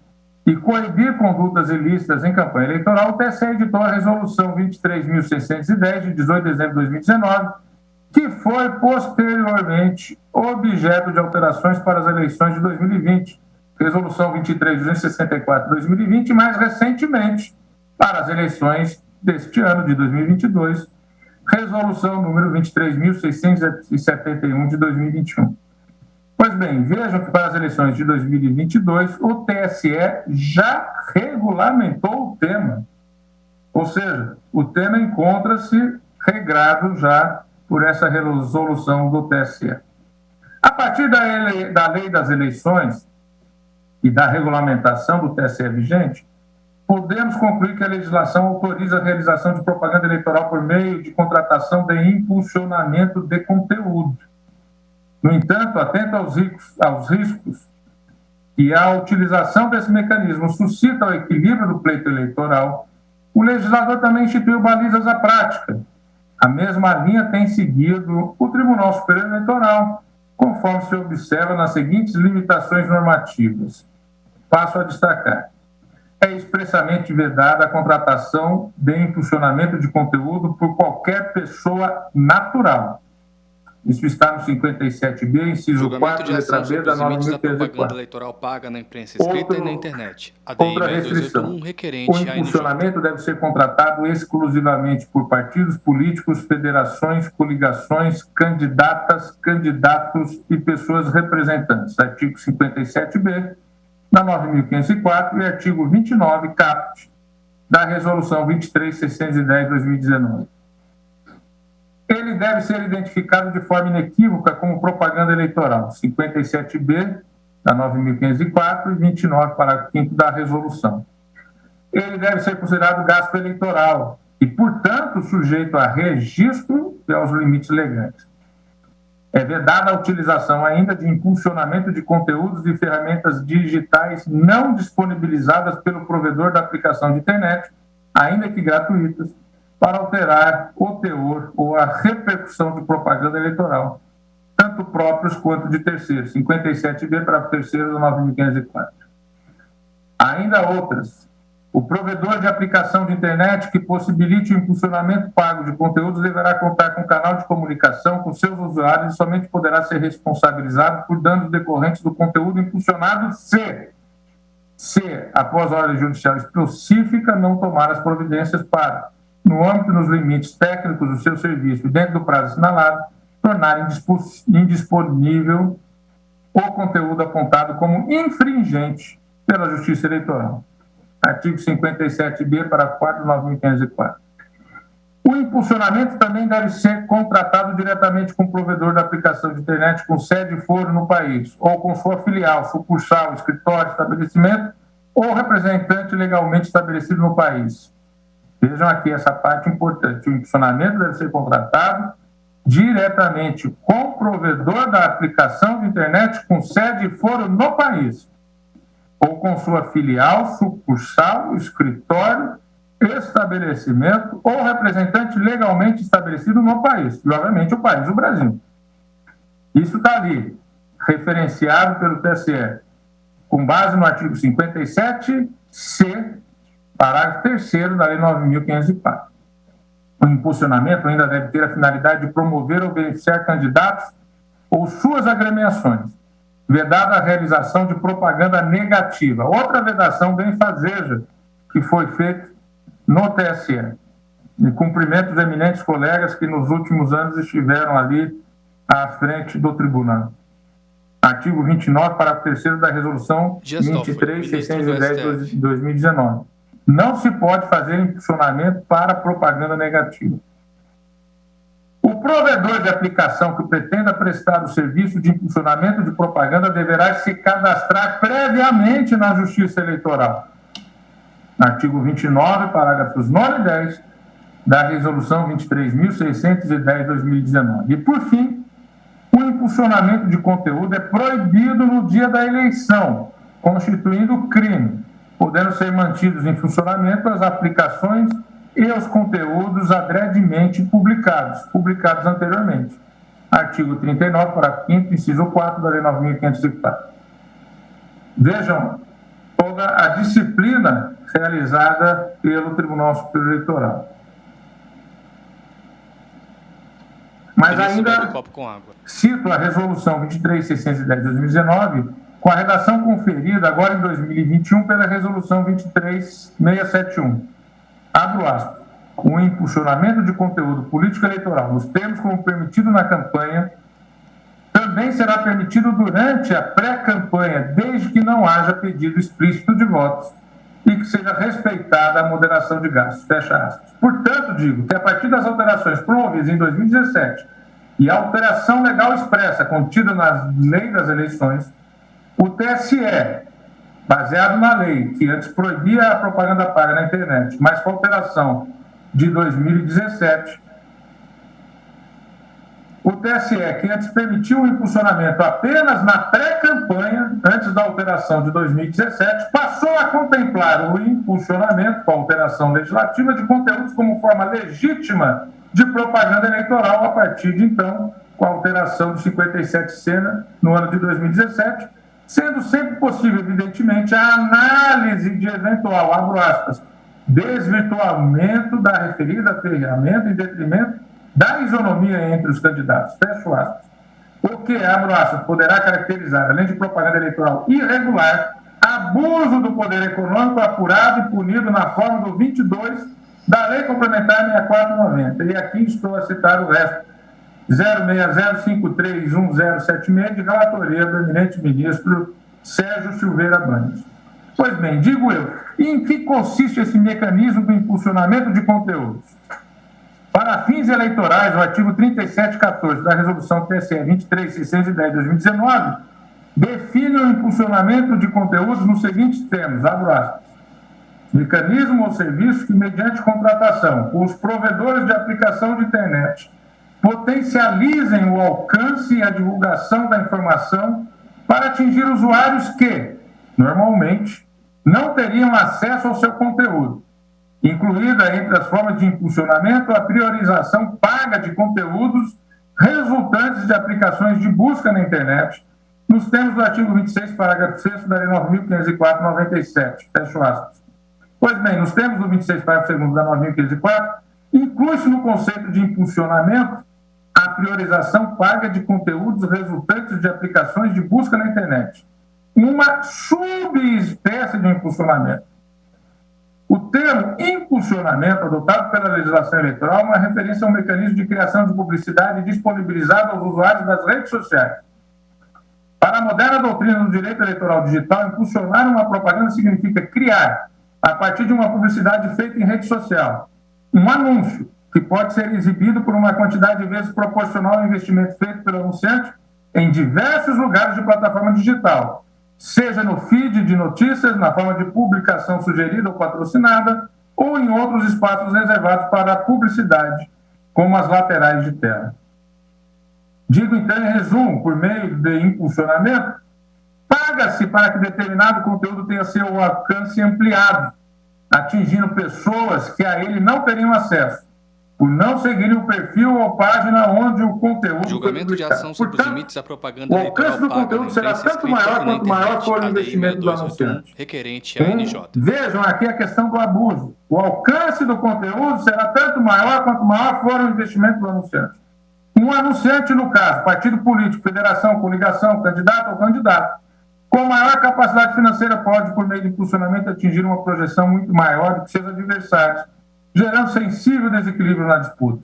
e coibir condutas ilícitas em campanha eleitoral, o TSE editou a Resolução 23.610, de 18 de dezembro de 2019, que foi posteriormente objeto de alterações para as eleições de 2020, Resolução 23.264 de 2020, e mais recentemente, para as eleições deste ano, de 2022, Resolução número 23.671 de 2021. Pois bem, vejam que para as eleições de 2022, o TSE já regulamentou o tema. Ou seja, o tema encontra-se regrado já por essa resolução do TSE. A partir da lei das eleições e da regulamentação do TSE vigente, podemos concluir que a legislação autoriza a realização de propaganda eleitoral por meio de contratação de impulsionamento de conteúdo. No entanto, atento aos riscos que a utilização desse mecanismo suscita ao equilíbrio do pleito eleitoral, o legislador também instituiu balizas à prática. A mesma linha tem seguido o Tribunal Superior Eleitoral, conforme se observa nas seguintes limitações normativas. Passo a destacar. É expressamente vedada a contratação de impulsionamento de conteúdo por qualquer pessoa natural. Isso está no 57B, inciso 4, letra B da norma 1504. Da propaganda eleitoral paga na imprensa escrita e na internet. Outra restrição. O impulsionamento deve ser contratado exclusivamente por partidos políticos, federações, coligações, candidatas, candidatos e pessoas representantes. Artigo 57B da norma 1504 e artigo 29, caput, da resolução 23.610/2019. Ele deve ser identificado de forma inequívoca como propaganda eleitoral, 57B da 9.504 e 29, parágrafo 5º da resolução. Ele deve ser considerado gasto eleitoral e, portanto, sujeito a registro e aos limites legais. É vedada a utilização ainda de impulsionamento de conteúdos e ferramentas digitais não disponibilizadas pelo provedor da aplicação de internet, ainda que gratuitas, para alterar o teor ou a repercussão de propaganda eleitoral, tanto próprios quanto de terceiros, 57B, parágrafo 3º da 9.504. Ainda outras. O provedor de aplicação de internet que possibilite o impulsionamento pago de conteúdos deverá contar com canal de comunicação com seus usuários e somente poderá ser responsabilizado por danos decorrentes do conteúdo impulsionado se, após a ordem judicial específica, não tomar as providências para, no âmbito e nos limites técnicos do seu serviço e dentro do prazo assinalado, tornar indisponível o conteúdo apontado como infringente pela Justiça Eleitoral. Artigo 57B, parágrafo 4 da 9.504. O impulsionamento também deve ser contratado diretamente com o provedor da aplicação de internet com sede e foro no país, ou com sua filial, sucursal, escritório, estabelecimento ou representante legalmente estabelecido no país. Vejam aqui essa parte importante. O impulsionamento deve ser contratado diretamente com o provedor da aplicação de internet com sede e foro no país, ou com sua filial, sucursal, escritório, estabelecimento ou representante legalmente estabelecido no país. E, obviamente, o país, o Brasil. Isso está ali, referenciado pelo TSE, com base no artigo 57C, parágrafo 3º da Lei 9.504. O impulsionamento ainda deve ter a finalidade de promover ou beneficiar candidatos ou suas agremiações, vedada a realização de propaganda negativa. Outra vedação benfazeja que foi feita no TSE, em cumprimento dos eminentes colegas que nos últimos anos estiveram ali à frente do tribunal. Artigo 29, parágrafo 3º da resolução 23.610 de 2019. Não se pode fazer impulsionamento para propaganda negativa. O provedor de aplicação que pretenda prestar o serviço de impulsionamento de propaganda deverá se cadastrar previamente na Justiça Eleitoral. Artigo 29, parágrafos 9 e 10 da Resolução 23.610 de 2019. E, por fim, o impulsionamento de conteúdo é proibido no dia da eleição, constituindo crime, podendo ser mantidos em funcionamento as aplicações e os conteúdos adredemente publicados anteriormente. Artigo 39, parágrafo 5º, inciso 4 da Lei 9.504. Vejam toda a disciplina realizada pelo Tribunal Superior Eleitoral. Mas ainda cito a Resolução 23.610 de 2019, com a redação conferida agora em 2021 pela Resolução 23.671. Abro aspas. O impulsionamento de conteúdo político eleitoral nos termos como permitido na campanha, também será permitido durante a pré-campanha, desde que não haja pedido explícito de votos e que seja respeitada a moderação de gastos, fecha aspas. Portanto, digo que a partir das alterações promovidas em 2017 e a alteração legal expressa contida na lei das eleições, o TSE, baseado na lei que antes proibia a propaganda paga na internet, mas com a alteração de 2017, o TSE, que antes permitiu o impulsionamento apenas na pré-campanha, antes da alteração de 2017, passou a contemplar o impulsionamento, com a alteração legislativa, de conteúdos como forma legítima de propaganda eleitoral a partir de então, com a alteração do 57C no ano de 2017, sendo sempre possível, evidentemente, a análise de eventual, abro aspas, desvirtuamento da referida ferramenta em detrimento da isonomia entre os candidatos, fecho aspas. O que, abro aspas, poderá caracterizar, além de propaganda eleitoral irregular, abuso do poder econômico apurado e punido na forma do 22 da Lei Complementar 6490. E aqui estou a citar o resto. 060531076, de relatoria do eminente ministro Sérgio Silveira Banhos. Pois bem, digo eu, em que consiste esse mecanismo do impulsionamento de conteúdos? Para fins eleitorais, o artigo 3714 da Resolução TSE 23610/2019 define o impulsionamento de conteúdos nos seguintes termos, abro aspas, mecanismo ou serviço que, mediante contratação com os provedores de aplicação de internet, potencializem o alcance e a divulgação da informação para atingir usuários que, normalmente, não teriam acesso ao seu conteúdo, incluída entre as formas de impulsionamento a priorização paga de conteúdos resultantes de aplicações de busca na internet, nos termos do artigo 26, parágrafo 6º da Lei 9.504/97, fecho aspas. Pois bem, nos termos do 26, parágrafo 2º da 9.504, inclui-se no conceito de impulsionamento a priorização paga de conteúdos resultantes de aplicações de busca na internet, uma subespécie de impulsionamento. O termo impulsionamento, adotado pela legislação eleitoral, é uma referência a um mecanismo de criação de publicidade disponibilizado aos usuários das redes sociais. Para a moderna doutrina do direito eleitoral digital, impulsionar uma propaganda significa criar, a partir de uma publicidade feita em rede social, um anúncio que pode ser exibido por uma quantidade de vezes proporcional ao investimento feito pelo anunciante em diversos lugares de plataforma digital, seja no feed de notícias, na forma de publicação sugerida ou patrocinada, ou em outros espaços reservados para a publicidade, como as laterais de tela. Digo, então, em resumo, por meio de impulsionamento, paga-se para que determinado conteúdo tenha seu alcance ampliado, atingindo pessoas que a ele não teriam acesso, por não seguirem o perfil ou página onde o conteúdo... Julgamento de ação sobre os limites à propaganda eleitoral. O alcance do conteúdo será tanto maior quanto maior for o investimento do anunciante. Requerente à NJ. Vejam aqui a questão do abuso. O alcance do conteúdo será tanto maior quanto maior for o investimento do anunciante. Um anunciante, no caso, partido político, federação, coligação, candidato ou candidato, com maior capacidade financeira pode, por meio de impulsionamento, atingir uma projeção muito maior do que seus adversários, gerando sensível desequilíbrio na disputa.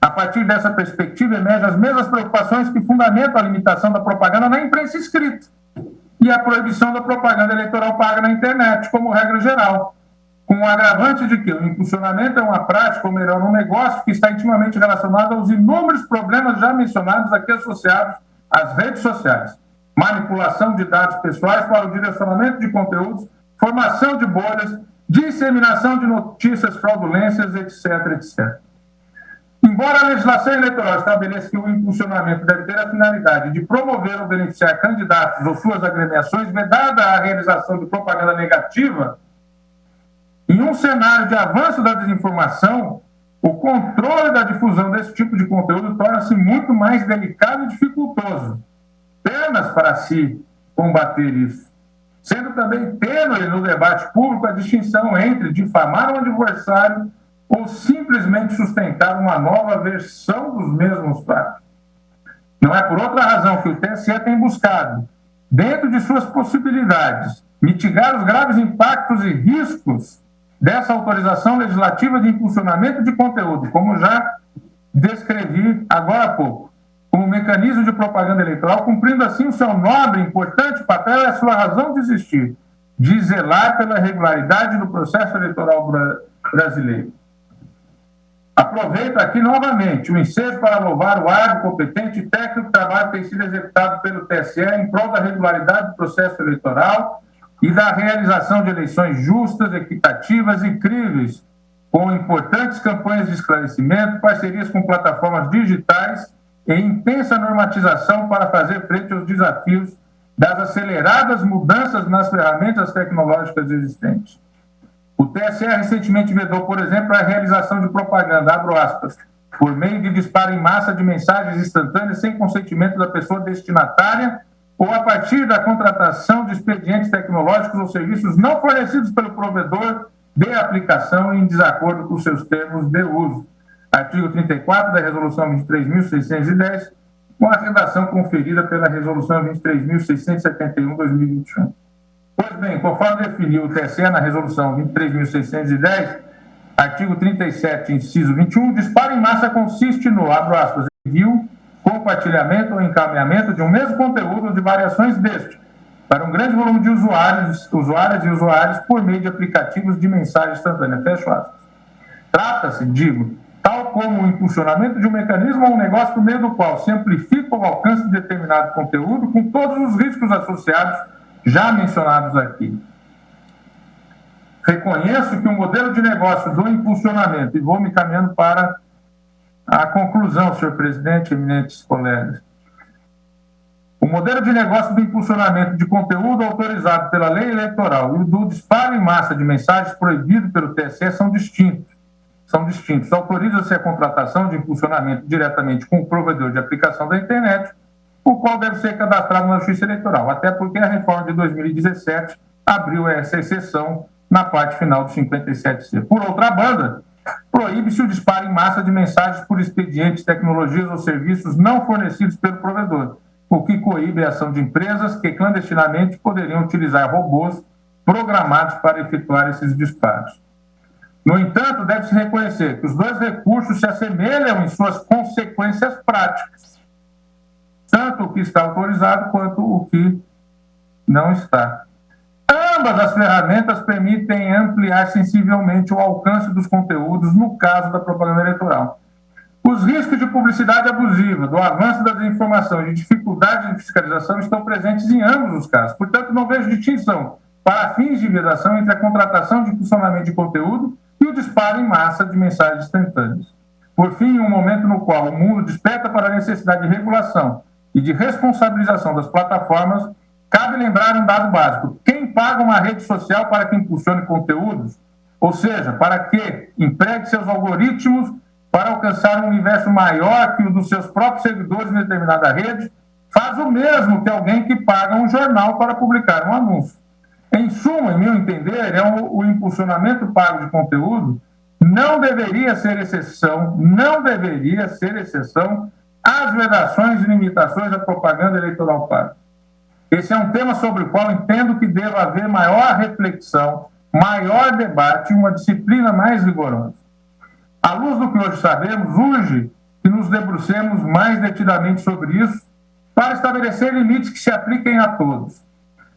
A partir dessa perspectiva, emergem as mesmas preocupações que fundamentam a limitação da propaganda na imprensa escrita e a proibição da propaganda eleitoral paga na internet, como regra geral, com o agravante de que o impulsionamento é uma prática, ou melhor, um negócio que está intimamente relacionado aos inúmeros problemas já mencionados aqui associados às redes sociais, manipulação de dados pessoais para o direcionamento de conteúdos, formação de bolhas, disseminação de notícias fraudulentas, etc., etc. Embora a legislação eleitoral estabeleça que o impulsionamento deve ter a finalidade de promover ou beneficiar candidatos ou suas agremiações, vedada a realização de propaganda negativa, em um cenário de avanço da desinformação, o controle da difusão desse tipo de conteúdo torna-se muito mais delicado e dificultoso, apenas para se combater isso, sendo também tênue no debate público a distinção entre difamar um adversário ou simplesmente sustentar uma nova versão dos mesmos fatos. Não é por outra razão que o TSE tem buscado, dentro de suas possibilidades, mitigar os graves impactos e riscos dessa autorização legislativa de impulsionamento de conteúdo, como já descrevi agora há pouco, com como mecanismo de propaganda eleitoral, cumprindo assim o seu nobre e importante papel e a sua razão de existir, de zelar pela regularidade do processo eleitoral brasileiro. Aproveito aqui novamente o ensejo para louvar o árduo, competente e técnico trabalho que tem sido executado pelo TSE em prol da regularidade do processo eleitoral e da realização de eleições justas, equitativas e críveis, com importantes campanhas de esclarecimento, parcerias com plataformas digitais e intensa normatização para fazer frente aos desafios das aceleradas mudanças nas ferramentas tecnológicas existentes. O TSE recentemente vedou, por exemplo, a realização de propaganda, abro aspas, por meio de disparo em massa de mensagens instantâneas sem consentimento da pessoa destinatária ou a partir da contratação de expedientes tecnológicos ou serviços não fornecidos pelo provedor de aplicação em desacordo com seus termos de uso. Artigo 34 da Resolução 23.610, com a redação conferida pela Resolução 23.671/2021. Pois bem, conforme definiu o TSE na Resolução 23.610, artigo 37, inciso 21, disparo em massa consiste no, abro aspas, envio, compartilhamento ou encaminhamento de um mesmo conteúdo ou de variações deste, para um grande volume de usuárias e usuários por meio de aplicativos de mensagem instantânea, fecho aspas. Trata-se, digo, tal como o impulsionamento de um mecanismo ou um negócio por meio do qual se amplifica o alcance de determinado conteúdo com todos os riscos associados já mencionados aqui. Reconheço que o modelo de negócio do impulsionamento, e vou me caminhando para a conclusão, senhor presidente, eminentes colegas, o modelo de negócio do impulsionamento de conteúdo autorizado pela lei eleitoral e o do disparo em massa de mensagens proibido pelo TSE são distintos. Autoriza-se a contratação de impulsionamento diretamente com o provedor de aplicação da internet, o qual deve ser cadastrado na Justiça Eleitoral, até porque a reforma de 2017 abriu essa exceção na parte final do 57C. Por outra banda, proíbe-se o disparo em massa de mensagens por expedientes, tecnologias ou serviços não fornecidos pelo provedor, o que coíbe a ação de empresas que clandestinamente poderiam utilizar robôs programados para efetuar esses disparos. No entanto, deve-se reconhecer que os dois recursos se assemelham em suas consequências práticas, tanto o que está autorizado quanto o que não está. Ambas as ferramentas permitem ampliar sensivelmente o alcance dos conteúdos no caso da propaganda eleitoral. Os riscos de publicidade abusiva, do avanço da desinformação e de dificuldades de fiscalização estão presentes em ambos os casos. Portanto, não vejo distinção para fins de vedação entre a contratação de impulsionamento de conteúdo e o disparo em massa de mensagens instantâneas. Por fim, em um momento no qual o mundo desperta para a necessidade de regulação e de responsabilização das plataformas, cabe lembrar um dado básico. Quem paga uma rede social para que impulsione conteúdos, ou seja, para que empregue seus algoritmos para alcançar um universo maior que o dos seus próprios seguidores em determinada rede, faz o mesmo que alguém que paga um jornal para publicar um anúncio. Em suma, em meu entender, o impulsionamento pago de conteúdo não deveria ser exceção às vedações e limitações da propaganda eleitoral paga. Esse é um tema sobre o qual entendo que deva haver maior reflexão, maior debate e uma disciplina mais rigorosa. À luz do que hoje sabemos, urge que nos debrucemos mais detidamente sobre isso para estabelecer limites que se apliquem a todos.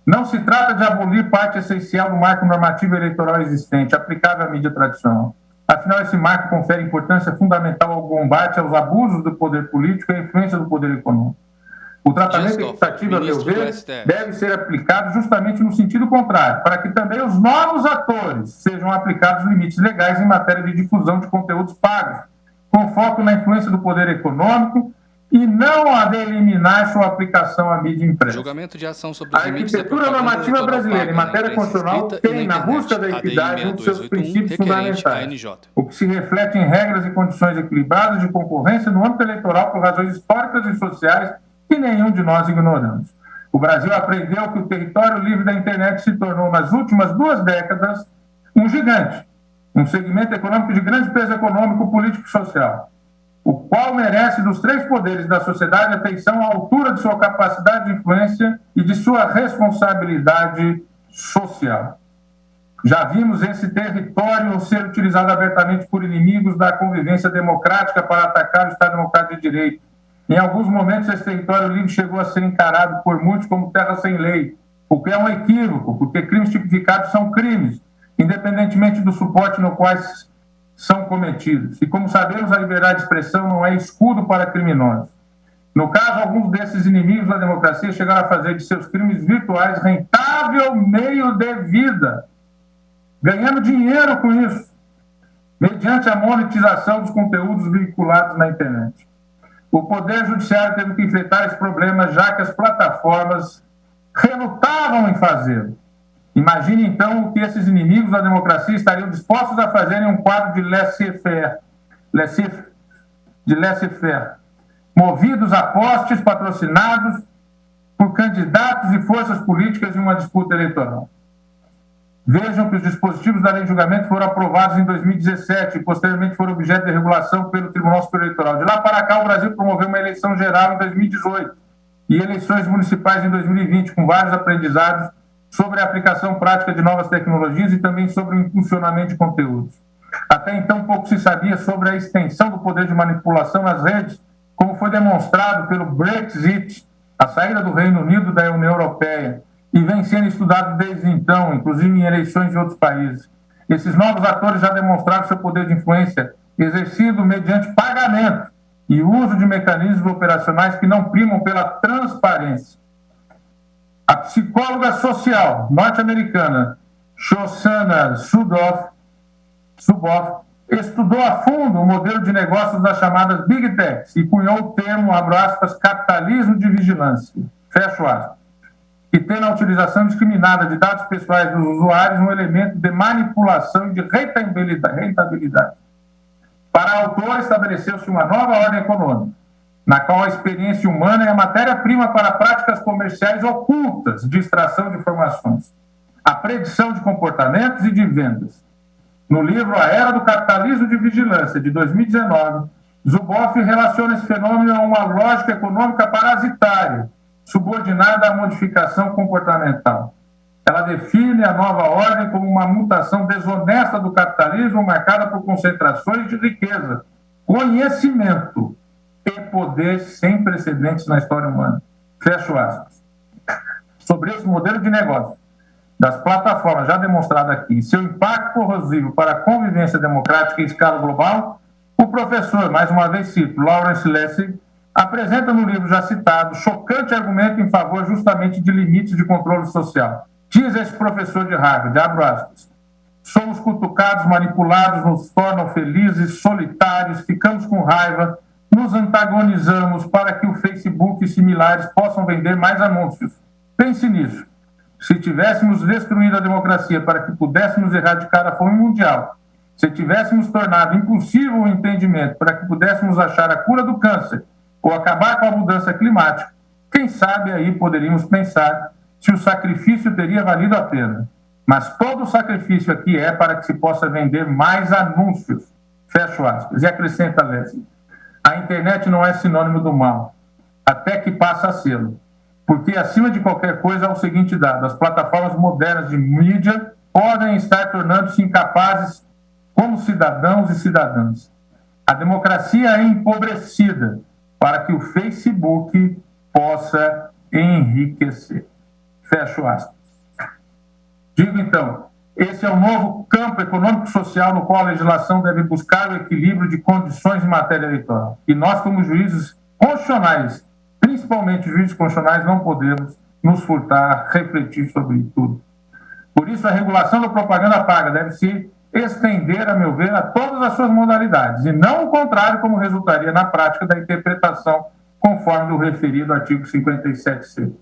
Não se trata de abolir parte essencial do marco normativo eleitoral existente, aplicável à mídia tradicional. Afinal, esse marco confere importância fundamental ao combate aos abusos do poder político e à influência do poder econômico. O tratamento equitativo, a meu ver, deve ser aplicado justamente no sentido contrário, para que também os novos atores sejam aplicados limites legais em matéria de difusão de conteúdos pagos, com foco na influência do poder econômico e não a de eliminar sua aplicação à mídia impressa. Julgamento de ação sobre os a arquitetura normativa brasileira em matéria constitucional tem, na busca da equidade, um dos seus princípios fundamentais, o que se reflete em regras e condições equilibradas de concorrência no âmbito eleitoral por razões históricas e sociais que nenhum de nós ignoramos. O Brasil aprendeu que o território livre da internet se tornou, nas últimas 2 décadas, um gigante, um segmento econômico de grande peso econômico, político e social, o qual merece dos 3 poderes da sociedade atenção à altura de sua capacidade de influência e de sua responsabilidade social. Já vimos esse território ser utilizado abertamente por inimigos da convivência democrática para atacar o Estado Democrático de Direito, Em alguns momentos, esse território livre chegou a ser encarado por muitos como terra sem lei, o que é um equívoco, porque crimes tipificados são crimes, independentemente do suporte no qual são cometidos. E, como sabemos, a liberdade de expressão não é escudo para criminosos. No caso, alguns desses inimigos da democracia chegaram a fazer de seus crimes virtuais rentável meio de vida, ganhando dinheiro com isso, mediante a monetização dos conteúdos veiculados na internet. O Poder Judiciário teve que enfrentar esse problema, já que as plataformas relutavam em fazê-lo. Imagine, então, o que esses inimigos da democracia estariam dispostos a fazer em um quadro de laissez-faire, movidos a postes patrocinados por candidatos e forças políticas em uma disputa eleitoral. Vejam que os dispositivos da lei de julgamento foram aprovados em 2017 e posteriormente foram objeto de regulação pelo Tribunal Superior Eleitoral. De lá para cá, o Brasil promoveu uma eleição geral em 2018 e eleições municipais em 2020, com vários aprendizados sobre a aplicação prática de novas tecnologias e também sobre o impulsionamento de conteúdos. Até então, pouco se sabia sobre a extensão do poder de manipulação nas redes, como foi demonstrado pelo Brexit, a saída do Reino Unido da União Europeia, e vem sendo estudado desde então, inclusive em eleições de outros países. Esses novos atores já demonstraram seu poder de influência exercido mediante pagamento e uso de mecanismos operacionais que não primam pela transparência. A psicóloga social norte-americana Shoshana Zuboff estudou a fundo o modelo de negócios das chamadas Big Techs e cunhou o termo, abro aspas, capitalismo de vigilância, fecho aspas, que tem na utilização indiscriminada de dados pessoais dos usuários um elemento de manipulação e de rentabilidade. Para a autora, estabeleceu-se uma nova ordem econômica, na qual a experiência humana é a matéria-prima para práticas comerciais ocultas de extração de informações, a predição de comportamentos e de vendas. No livro A Era do Capitalismo de Vigilância, de 2019, Zuboff relaciona esse fenômeno a uma lógica econômica parasitária, subordinada à modificação comportamental. Ela define a nova ordem como uma mutação desonesta do capitalismo marcada por concentrações de riqueza, conhecimento e poder sem precedentes na história humana. Fecho aspas. Sobre esse modelo de negócio das plataformas já demonstrado aqui, seu impacto corrosivo para a convivência democrática em escala global, o professor, mais uma vez cito, Lawrence Lessig, apresenta no livro já citado chocante argumento em favor justamente de limites de controle social. Diz esse professor de Harvard, abro aspas, somos cutucados, manipulados, nos tornam felizes, solitários, ficamos com raiva, nos antagonizamos para que o Facebook e similares possam vender mais anúncios. Pense nisso. Se tivéssemos destruído a democracia para que pudéssemos erradicar a fome mundial, se tivéssemos tornado impossível o entendimento para que pudéssemos achar a cura do câncer ou acabar com a mudança climática, quem sabe aí poderíamos pensar se o sacrifício teria valido a pena. Mas todo o sacrifício aqui é para que se possa vender mais anúncios. Fecho aspas. E acrescenta Leslie, a internet não é sinônimo do mal, até que passa a ser. Porque, acima de qualquer coisa, há o seguinte dado, as plataformas modernas de mídia podem estar tornando-se incapazes como cidadãos e cidadãs. A democracia é empobrecida para que o Facebook possa enriquecer. Fecho aspas. Digo, então, esse é o novo campo econômico-social no qual a legislação deve buscar o equilíbrio de condições em matéria eleitoral. E nós, como juízes constitucionais, principalmente juízes constitucionais, não podemos nos furtar a refletir sobre tudo. Por isso, a regulação da propaganda paga deve se estender, a meu ver, a todas as suas modalidades, e não o contrário, como resultaria na prática da interpretação conforme o referido artigo 57C.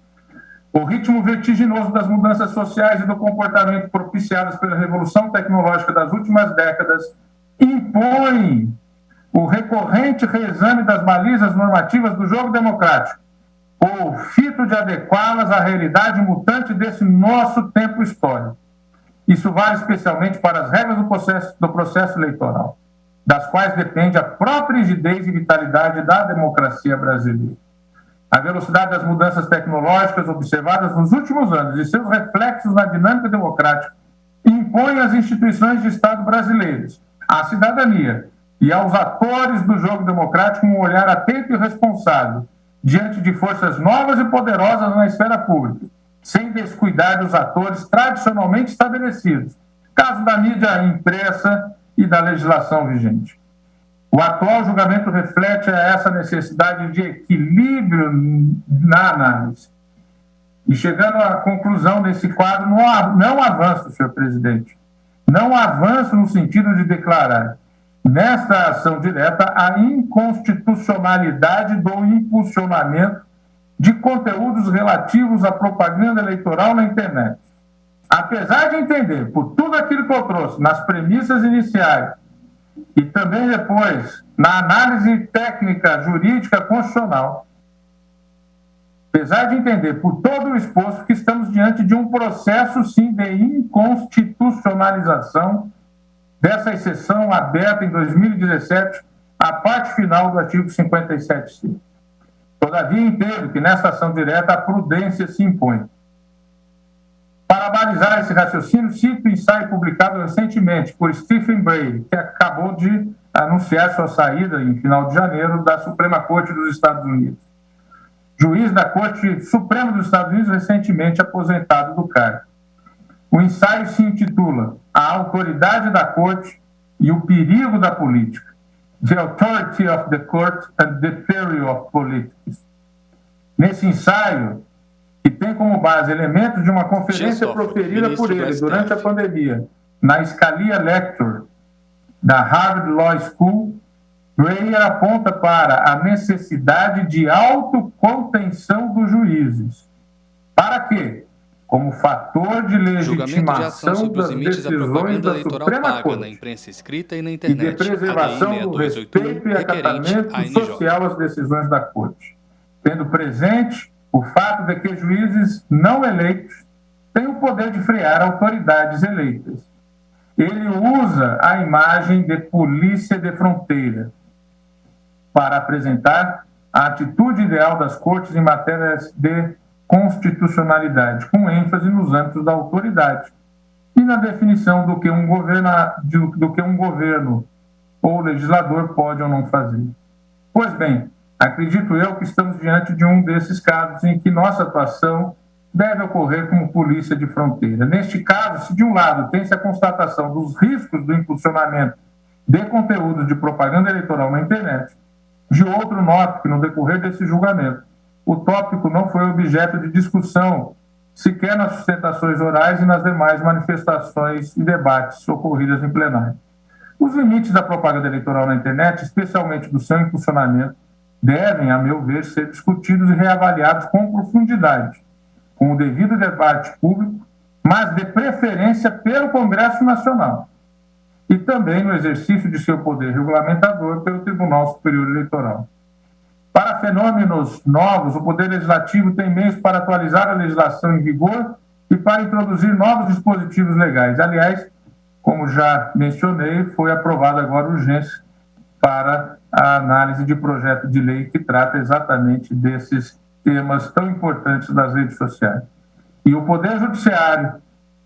O ritmo vertiginoso das mudanças sociais e do comportamento propiciadas pela revolução tecnológica das últimas décadas impõe o recorrente reexame das balizas normativas do jogo democrático, o fito de adequá-las à realidade mutante desse nosso tempo histórico. Isso vale especialmente para as regras do processo eleitoral, das quais depende a própria rigidez e vitalidade da democracia brasileira. A velocidade das mudanças tecnológicas observadas nos últimos anos e seus reflexos na dinâmica democrática impõem às instituições de Estado brasileiras, à cidadania, e aos atores do jogo democrático um olhar atento e responsável diante de forças novas e poderosas na esfera pública, sem descuidar dos atores tradicionalmente estabelecidos, caso da mídia impressa e da legislação vigente. O atual julgamento reflete essa necessidade de equilíbrio na análise. E chegando à conclusão desse quadro, não avanço, senhor presidente, não avanço no sentido de declarar nesta ação direta a inconstitucionalidade do impulsionamento de conteúdos relativos à propaganda eleitoral na internet. Apesar de entender, por tudo aquilo que eu trouxe nas premissas iniciais e também depois na análise técnica jurídica constitucional, apesar de entender por todo o exposto que estamos diante de um processo, sim, de inconstitucionalização dessa exceção aberta em 2017, a parte final do artigo 57C. Todavia, entendo que nesta ação direta a prudência se impõe. Para balizar esse raciocínio, cito o ensaio publicado recentemente por Stephen Breyer, que acabou de anunciar sua saída em final de janeiro da Suprema Corte dos Estados Unidos. Juiz da Corte Suprema dos Estados Unidos, recentemente aposentado do cargo. O ensaio se intitula A Autoridade da Corte e o Perigo da Política. The Authority of the Court and the Peril of Politics. Nesse ensaio, que tem como base elementos de uma conferência proferida por ele durante a pandemia, na Scalia Lecture da Harvard Law School, Breyer aponta para a necessidade de autocontenção dos juízes. Para quê? Como fator de legitimação das decisões da Suprema Corte na imprensa escrita e na internet, e de preservação do respeito e acatamento social às decisões da Corte, tendo presente o fato de que juízes não eleitos têm o poder de frear autoridades eleitas. Ele usa a imagem de polícia de fronteira para apresentar a atitude ideal das cortes em matérias de constitucionalidade, com ênfase nos âmbitos da autoridade e na definição do que um governo ou legislador pode ou não fazer. Pois bem, acredito eu que estamos diante de um desses casos em que nossa atuação deve ocorrer como polícia de fronteira. Neste caso, se de um lado tem-se a constatação dos riscos do impulsionamento de conteúdos de propaganda eleitoral na internet, de outro, noto que no decorrer desse julgamento, o tópico não foi objeto de discussão, sequer nas sustentações orais e nas demais manifestações e debates ocorridas em plenário. Os limites da propaganda eleitoral na internet, especialmente do seu impulsionamento, devem, a meu ver, ser discutidos e reavaliados com profundidade, com o devido debate público, mas de preferência pelo Congresso Nacional, e também no exercício de seu poder regulamentador pelo Tribunal Superior Eleitoral. Para fenômenos novos, o Poder Legislativo tem meios para atualizar a legislação em vigor e para introduzir novos dispositivos legais. Aliás, como já mencionei, foi aprovada agora urgência para a análise de projeto de lei que trata exatamente desses temas tão importantes das redes sociais. E o Poder Judiciário,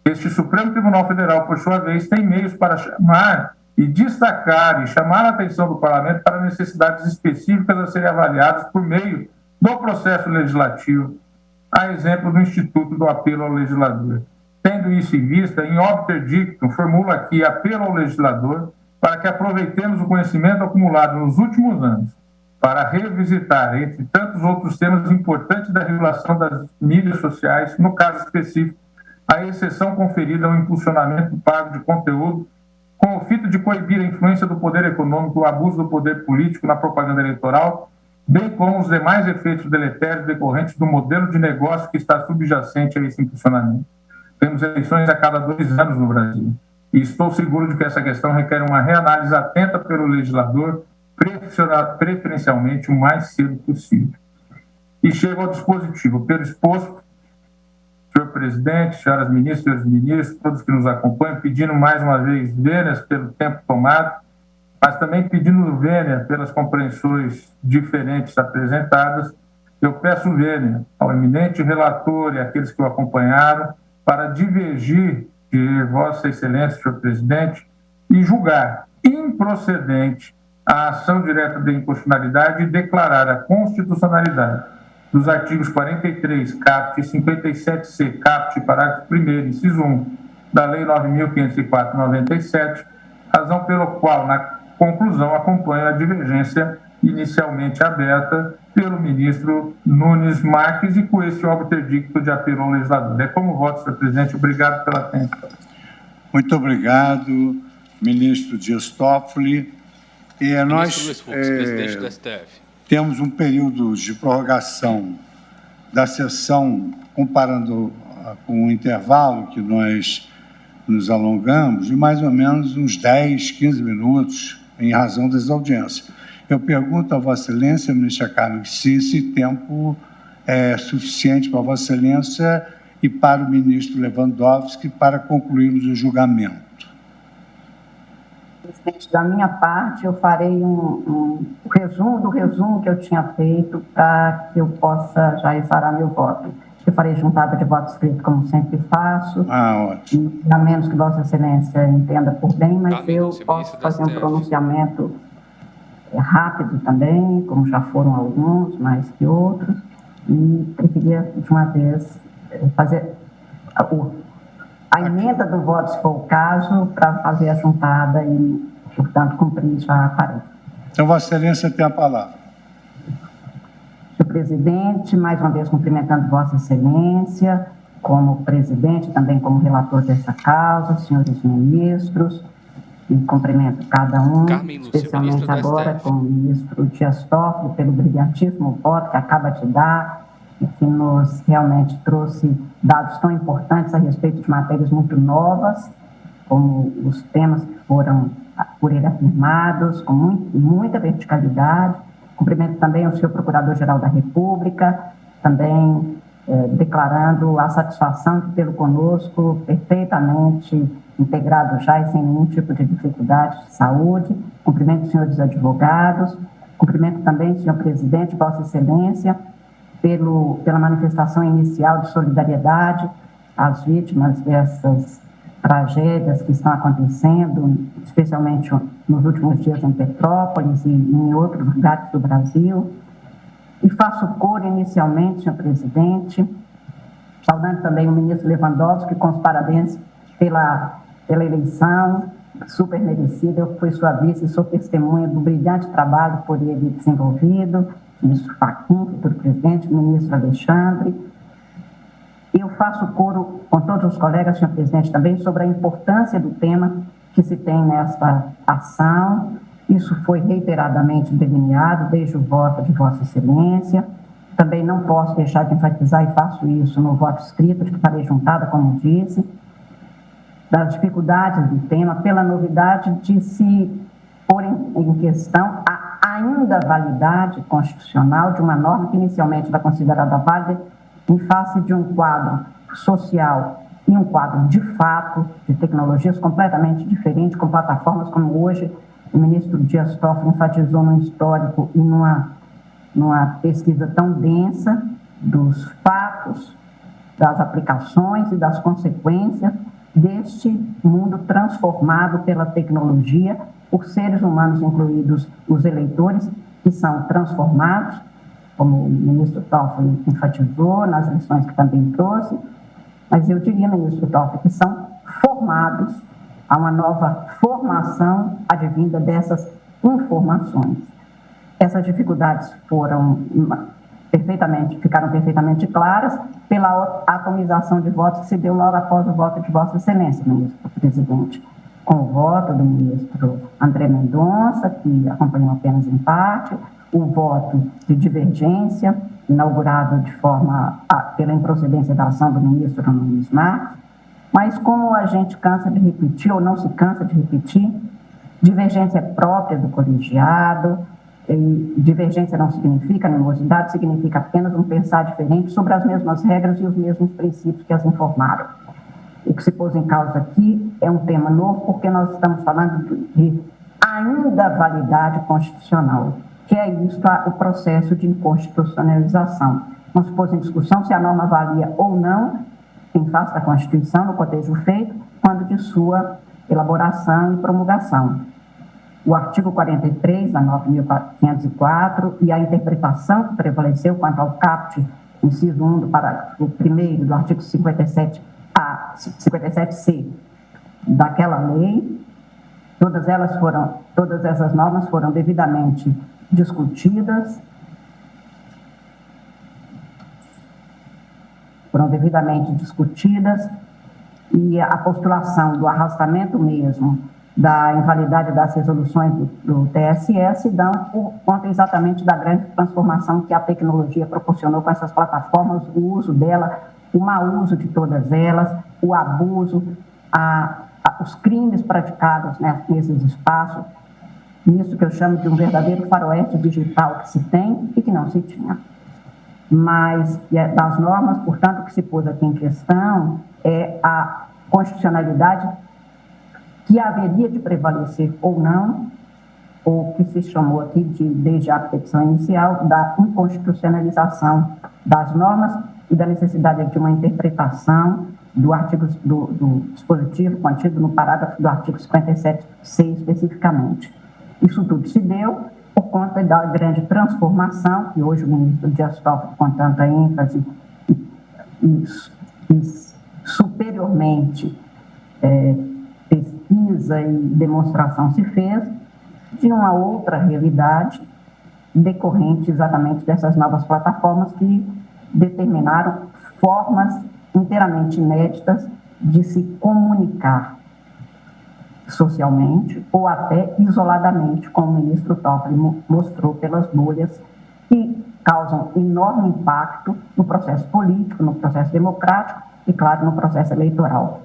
este Supremo Tribunal Federal, por sua vez, tem meios para chamar e destacar e chamar a atenção do Parlamento para necessidades específicas a serem avaliadas por meio do processo legislativo, a exemplo do Instituto do Apelo ao Legislador. Tendo isso em vista, em obter dictum, formulo aqui apelo ao legislador para que aproveitemos o conhecimento acumulado nos últimos anos para revisitar, entre tantos outros temas importantes da regulação das mídias sociais, no caso específico, a exceção conferida ao impulsionamento pago de conteúdo com o fito de coibir a influência do poder econômico, o abuso do poder político na propaganda eleitoral, bem como os demais efeitos deletérios decorrentes do modelo de negócio que está subjacente a esse impulsionamento. Temos eleições a cada 2 anos no Brasil, e estou seguro de que essa questão requer uma reanálise atenta pelo legislador, preferencialmente o mais cedo possível. E chego ao dispositivo. Pelo exposto, senhor presidente, senhoras ministras, senhores ministros, todos que nos acompanham, pedindo mais uma vez vênias pelo tempo tomado, mas também pedindo vênia pelas compreensões diferentes apresentadas, eu peço vênia ao eminente relator e àqueles que o acompanharam para divergir de Vossa Excelência, senhor presidente, e julgar improcedente a ação direta de inconstitucionalidade e declarar a constitucionalidade dos artigos 43, caput, e 57C, caput, parágrafo 1º, inciso 1, da Lei 9.504/97, razão pela qual, na conclusão, acompanha a divergência inicialmente aberta pelo ministro Nunes Marques e com esse óbito dicto de apelo ao legislador. É como voto, senhor presidente. Obrigado pela atenção. Muito obrigado, ministro Dias Toffoli. E nós presidente do STF. Temos um período de prorrogação da sessão, comparando com o intervalo que nós nos alongamos, de mais ou menos uns 10, 15 minutos, em razão das audiências. Eu pergunto a Vossa Excelência, ministra Carmen, se esse tempo é suficiente para Vossa Excelência e para o ministro Lewandowski para concluirmos o julgamento. Presidente, da minha parte, eu farei um resumo do resumo que eu tinha feito para que eu possa já exarar meu voto. Eu farei juntada de voto escrito, como sempre faço. Ótimo. A menos que Vossa Excelência entenda por bem, mas eu posso fazer um pronunciamento rápido também, como já foram alguns, mais que outros, e preferia, de uma vez, fazer a emenda do voto, se for o caso, para fazer a juntada e, portanto, cumprir já a tarefa. Então, Vossa Excelência tem a palavra. Senhor presidente, mais uma vez cumprimentando Vossa Excelência, como presidente, também como relator dessa causa, senhores ministros, e cumprimento cada um, especialmente agora com o ministro Dias Toffoli, pelo brilhantíssimo voto que acaba de dar e que nos realmente trouxe dados tão importantes a respeito de matérias muito novas, como os temas que foram por ele afirmados, com muita verticalidade. Cumprimento também o senhor Procurador-Geral da República, também declarando a satisfação de tê-lo conosco perfeitamente integrado já e sem nenhum tipo de dificuldade de saúde. Cumprimento os senhores advogados, cumprimento também, senhor presidente, Vossa Excelência, pela manifestação inicial de solidariedade às vítimas dessas tragédias que estão acontecendo, especialmente nos últimos dias em Petrópolis e em outros lugares do Brasil. E faço coro inicialmente, senhor presidente, saudando também o ministro Lewandowski com os parabéns pela eleição super merecida. Eu fui sua vice e sou testemunha do brilhante trabalho por ele desenvolvido, ministro Fachin, futuro presidente, ministro Alexandre. Eu faço coro com todos os colegas, senhor presidente, também sobre a importância do tema que se tem nesta ação. Isso foi reiteradamente delineado desde o voto de Vossa Excelência. Também não posso deixar de enfatizar, e faço isso no voto escrito, de que farei juntada, como disse, das dificuldades do tema, pela novidade de se pôr em questão a ainda validade constitucional de uma norma que inicialmente era considerada válida em face de um quadro social e um quadro de fato, de tecnologias completamente diferentes, com plataformas como hoje o ministro Dias Toffoli enfatizou num histórico e numa pesquisa tão densa dos fatos, das aplicações e das consequências deste mundo transformado pela tecnologia, por seres humanos, incluídos os eleitores, que são transformados, como o ministro Toffoli enfatizou, nas lições que também trouxe, mas eu diria, ministro Toffoli, que são formados a uma nova formação advinda dessas informações. Essas dificuldades ficaram perfeitamente claras pela atomização de votos que se deu logo após o voto de Vossa Excelência, ministro presidente, com o voto do ministro André Mendonça, que acompanhou apenas em parte, o voto de divergência, inaugurado pela improcedência da ação do ministro Nunes Marques, mas como a gente cansa de repetir, ou não se cansa de repetir, divergência é própria do colegiado, e divergência não significa animosidade, significa apenas um pensar diferente sobre as mesmas regras e os mesmos princípios que as informaram. O que se pôs em causa aqui é um tema novo, porque nós estamos falando de ainda validade constitucional, que é isso, o processo de inconstitucionalização. Não se pôs em discussão se a norma valia ou não, em face da Constituição, no cotejo feito, quando de sua elaboração e promulgação. o artigo 43 da 9.504 e a interpretação que prevaleceu quanto ao caput, inciso 1 do parágrafo 1º do artigo 57C daquela lei, todas essas normas foram devidamente discutidas, e a postulação do arrastamento mesmo da invalidade das resoluções do TSE se dão por conta exatamente da grande transformação que a tecnologia proporcionou com essas plataformas, o uso dela, o mau uso de todas elas, o abuso, os crimes praticados, né, nesses espaços, isso que eu chamo de um verdadeiro faroeste digital que se tem e que não se tinha. Mas das normas, portanto, o que se pôs aqui em questão é a constitucionalidade que haveria de prevalecer ou não, ou que se chamou aqui desde a petição inicial, da inconstitucionalização das normas e da necessidade de uma interpretação do dispositivo contido no parágrafo do artigo 57C especificamente. Isso tudo se deu por conta da grande transformação que hoje o ministro Dias Toffoli, com tanta ênfase e superiormente pesquisa e demonstração se fez, de uma outra realidade decorrente exatamente dessas novas plataformas que determinaram formas inteiramente inéditas de se comunicar socialmente ou até isoladamente, como o ministro Toffoli mostrou pelas bolhas, que causam enorme impacto no processo político, no processo democrático e, claro, no processo eleitoral.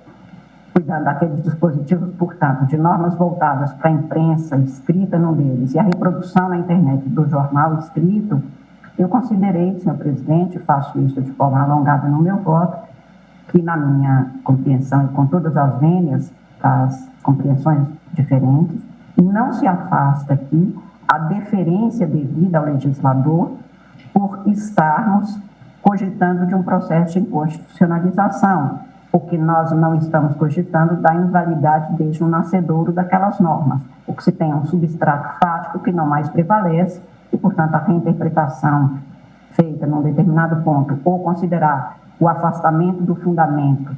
Cuidando daqueles dispositivos, portanto, de normas voltadas para a imprensa escrita num deles e a reprodução na internet do jornal escrito, eu considerei, senhor presidente, faço isso de forma alongada no meu voto, que na minha compreensão e com todas as vênias das compreensões diferentes, não se afasta aqui a deferência devida ao legislador por estarmos cogitando de um processo de inconstitucionalização, porque nós não estamos cogitando da invalidade desde o nascedouro daquelas normas. O que se tem é um substrato fático que não mais prevalece e, portanto, a reinterpretação feita num determinado ponto ou considerar o afastamento do fundamento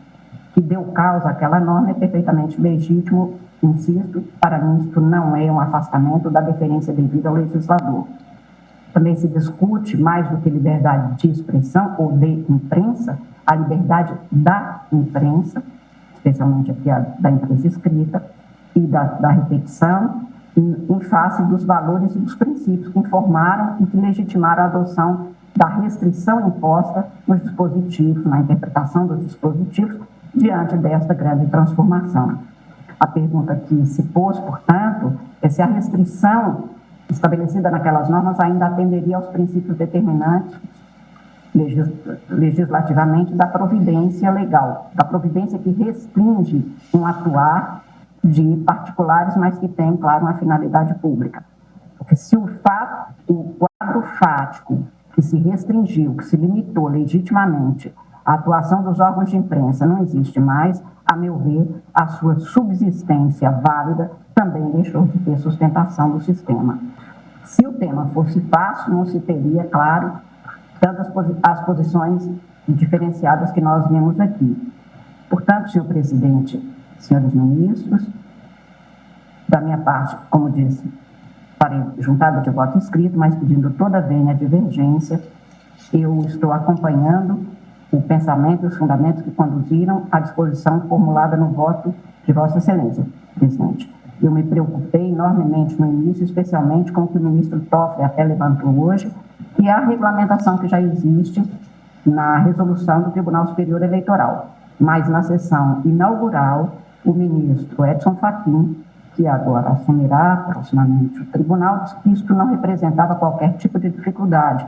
que deu causa àquela norma é perfeitamente legítimo, insisto, para mim isto não é um afastamento da deferência devida ao legislador. Também se discute, mais do que liberdade de expressão ou de imprensa, a liberdade da imprensa, especialmente aqui a da imprensa escrita, e da repetição, em face dos valores e dos princípios que informaram e que legitimaram a adoção da restrição imposta nos dispositivos, na interpretação dos dispositivos, diante desta grande transformação. A pergunta que se pôs, portanto, é se a restrição estabelecida naquelas normas ainda atenderia aos princípios determinantes legislativamente da providência legal, da providência que restringe um atuar de particulares, mas que tem, claro, uma finalidade pública. Porque se o quadro fático que se restringiu, que se limitou legitimamente à atuação dos órgãos de imprensa não existe mais, a meu ver, a sua subsistência válida também deixou de ter sustentação do sistema. Se o tema fosse fácil, não se teria, claro, tantas as posições diferenciadas que nós vemos aqui. Portanto, senhor presidente, senhores ministros, da minha parte, como disse, farei juntada de voto escrito, mas pedindo toda a vênia divergência, eu estou acompanhando o pensamento e os fundamentos que conduziram à disposição formulada no voto de Vossa Excelência, presidente. Eu me preocupei enormemente no início, especialmente com o que o ministro Toffoli até levantou hoje, e a regulamentação que já existe na resolução do Tribunal Superior Eleitoral. Mas na sessão inaugural, o ministro Edson Fachin, que agora assumirá proximamente o tribunal, disse que isto não representava qualquer tipo de dificuldade,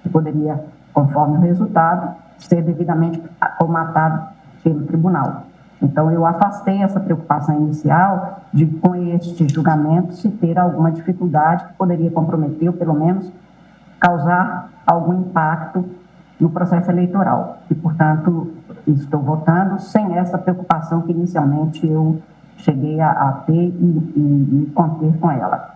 que poderia, conforme o resultado, ser devidamente comatado pelo tribunal. Então, eu afastei essa preocupação inicial de, com este julgamento, se ter alguma dificuldade que poderia comprometer, ou pelo menos causar algum impacto no processo eleitoral. E, portanto, estou votando sem essa preocupação que inicialmente eu cheguei a ter e me conter com ela.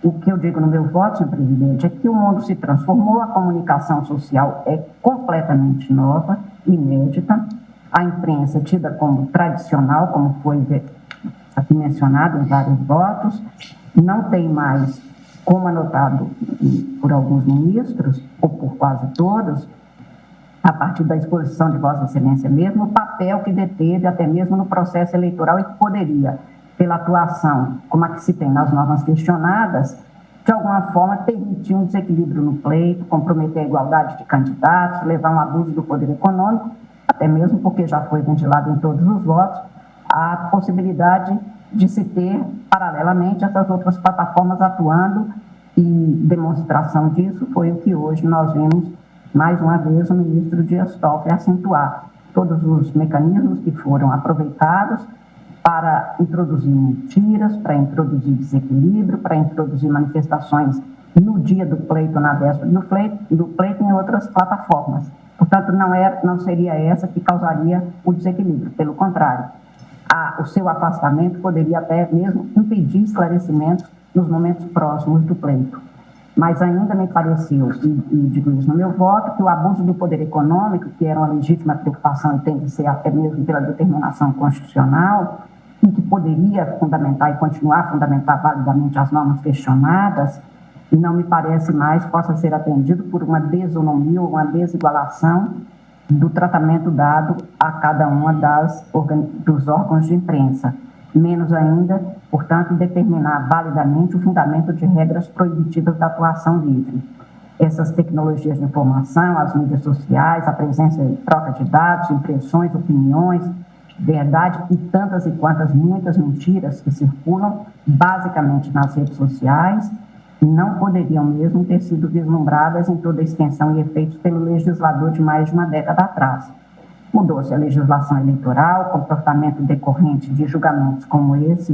O que eu digo no meu voto, senhor presidente, é que o mundo se transformou, a comunicação social é completamente nova, inédita, a imprensa tida como tradicional, como foi aqui mencionado em vários votos, não tem mais, como anotado por alguns ministros, ou por quase todos, a partir da exposição de Vossa Excelência mesmo, o papel que deteve até mesmo no processo eleitoral e que poderia, pela atuação, como a que se tem nas normas questionadas, de alguma forma permitir um desequilíbrio no pleito, comprometer a igualdade de candidatos, levar um abuso do poder econômico, até mesmo porque já foi ventilado em todos os votos, a possibilidade de se ter, paralelamente, essas outras plataformas atuando, e demonstração disso foi o que hoje nós vimos, mais uma vez, o ministro Dias Toffoli acentuar todos os mecanismos que foram aproveitados para introduzir mentiras, para introduzir desequilíbrio, para introduzir manifestações no dia do pleito, na véspera do pleito em outras plataformas. Portanto, não seria essa que causaria o desequilíbrio, pelo contrário. O seu afastamento poderia até mesmo impedir esclarecimentos nos momentos próximos do pleito. Mas ainda me pareceu, e digo isso no meu voto, que o abuso do poder econômico, que era uma legítima preocupação e tem de ser até mesmo pela determinação constitucional, e que poderia fundamentar e continuar a fundamentar validamente as normas questionadas, e não me parece mais possa ser atendido por uma desonomia ou uma desigualação do tratamento dado a cada uma dos órgãos de imprensa. Menos ainda, portanto, determinar validamente o fundamento de regras proibitivas da atuação livre. Essas tecnologias de informação, as mídias sociais, a presença e troca de dados, impressões, opiniões, verdade e tantas e quantas muitas mentiras que circulam basicamente nas redes sociais não poderiam mesmo ter sido vislumbradas em toda a extensão e efeitos pelo legislador de mais de uma década atrás. Mudou-se a legislação eleitoral, comportamento decorrente de julgamentos como esse,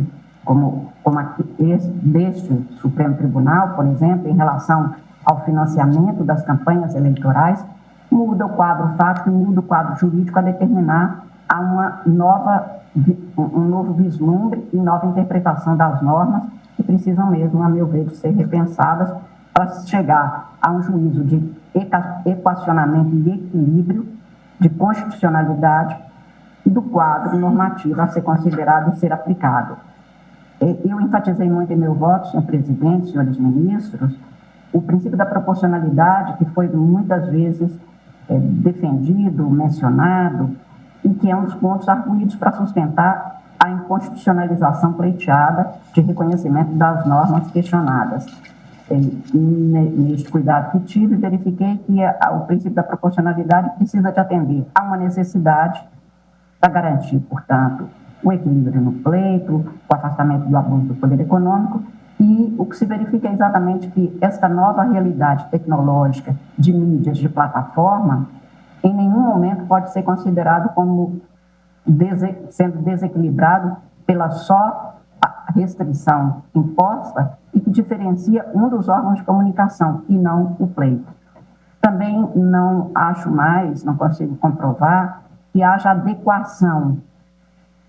deste Supremo Tribunal, por exemplo, em relação ao financiamento das campanhas eleitorais, muda o quadro fático e muda o quadro jurídico a determinar um novo vislumbre e nova interpretação das normas que precisam mesmo, a meu ver, de ser repensadas para chegar a um juízo de equacionamento e equilíbrio, de constitucionalidade e do quadro normativo a ser considerado e ser aplicado. Eu enfatizei muito em meu voto, senhor presidente, senhores ministros, o princípio da proporcionalidade, que foi muitas vezes defendido, mencionado, e que é um dos pontos arguídos para sustentar a inconstitucionalização pleiteada de reconhecimento das normas questionadas. Neste cuidado que tive, verifiquei que o princípio da proporcionalidade precisa de atender a uma necessidade para garantir, portanto, o equilíbrio no pleito, o afastamento do abuso do poder econômico, e o que se verifica é exatamente que esta nova realidade tecnológica de mídias, de plataforma, em nenhum momento pode ser considerado como sendo desequilibrado pela só restrição imposta e que diferencia um dos órgãos de comunicação e não o pleito. Também não acho mais, não consigo comprovar que haja adequação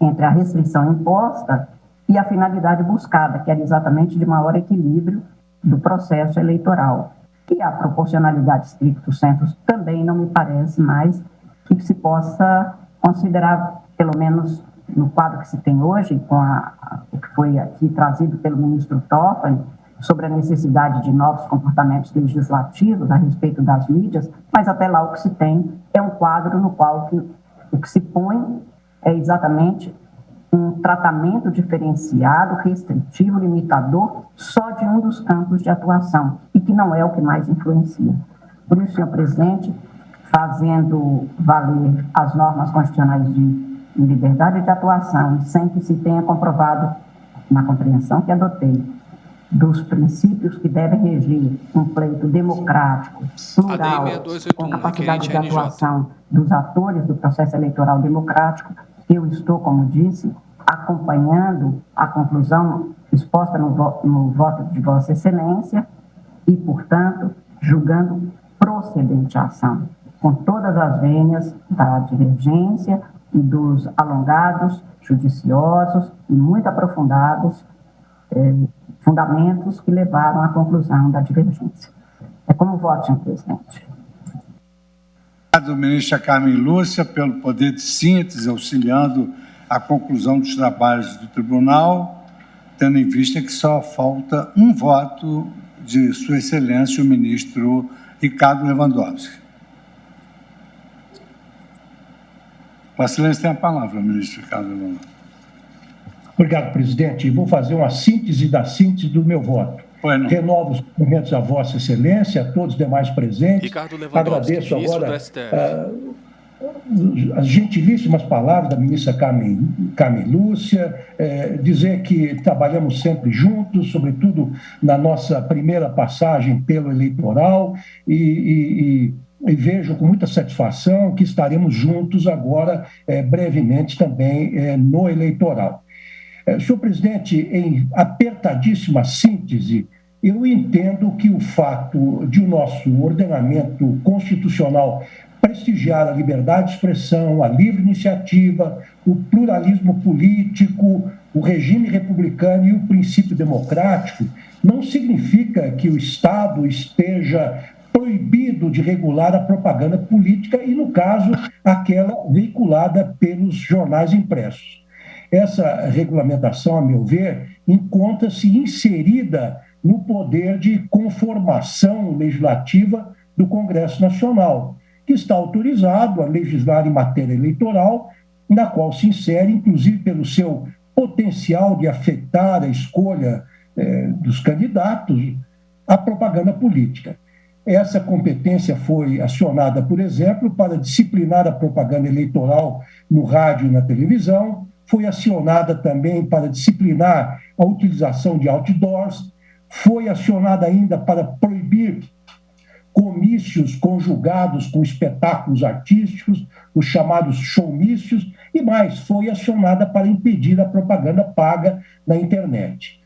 entre a restrição imposta e a finalidade buscada, que era exatamente de maior equilíbrio do processo eleitoral. E a proporcionalidade stricto sensu também não me parece mais que se possa considerar, pelo menos no quadro que se tem hoje, com o que foi aqui trazido pelo ministro Toffoli, sobre a necessidade de novos comportamentos legislativos a respeito das mídias, mas até lá o que se tem é um quadro no qual o que se põe é exatamente um tratamento diferenciado, restritivo, limitador, só de um dos campos de atuação, e que não é o que mais influencia. Por isso, senhor presidente, fazendo valer as normas constitucionais de liberdade de atuação, sem que se tenha comprovado, na compreensão que adotei, dos princípios que devem reger um pleito democrático, plural, com capacidade de atuação dos atores do processo eleitoral democrático, eu estou, como disse, acompanhando a conclusão exposta no voto de Vossa Excelência e, portanto, julgando procedente a ação, com todas as vênias da divergência, e dos alongados, judiciosos e muito aprofundados fundamentos que levaram à conclusão da divergência. É como voto, senhor presidente. Obrigado, ministra Carmen Lúcia, pelo poder de síntese, auxiliando a conclusão dos trabalhos do tribunal, tendo em vista que só falta um voto de Sua Excelência, o ministro Ricardo Lewandowski. Vossa Excelência tem a palavra, ministro Ricardo Lewandowski. Obrigado, presidente. Vou fazer uma síntese da síntese do meu voto. Renovo os cumprimentos à Vossa Excelência, a todos os demais presentes. Ricardo Lewandowski, agradeço agora do STF. As gentilíssimas palavras da ministra Carmen Lúcia, dizer que trabalhamos sempre juntos, sobretudo na nossa primeira passagem pelo eleitoral, e vejo com muita satisfação que estaremos juntos agora, brevemente também, no eleitoral. Senhor presidente, em apertadíssima síntese, eu entendo que o fato de o nosso ordenamento constitucional prestigiar a liberdade de expressão, a livre iniciativa, o pluralismo político, o regime republicano e o princípio democrático, não significa que o Estado esteja proibido de regular a propaganda política e, no caso, aquela veiculada pelos jornais impressos. Essa regulamentação, a meu ver, encontra-se inserida no poder de conformação legislativa do Congresso Nacional, que está autorizado a legislar em matéria eleitoral, na qual se insere, inclusive pelo seu potencial de afetar a escolha dos candidatos, a propaganda política. Essa competência foi acionada, por exemplo, para disciplinar a propaganda eleitoral no rádio e na televisão, foi acionada também para disciplinar a utilização de outdoors, foi acionada ainda para proibir comícios conjugados com espetáculos artísticos, os chamados showmícios, e mais, foi acionada para impedir a propaganda paga na internet.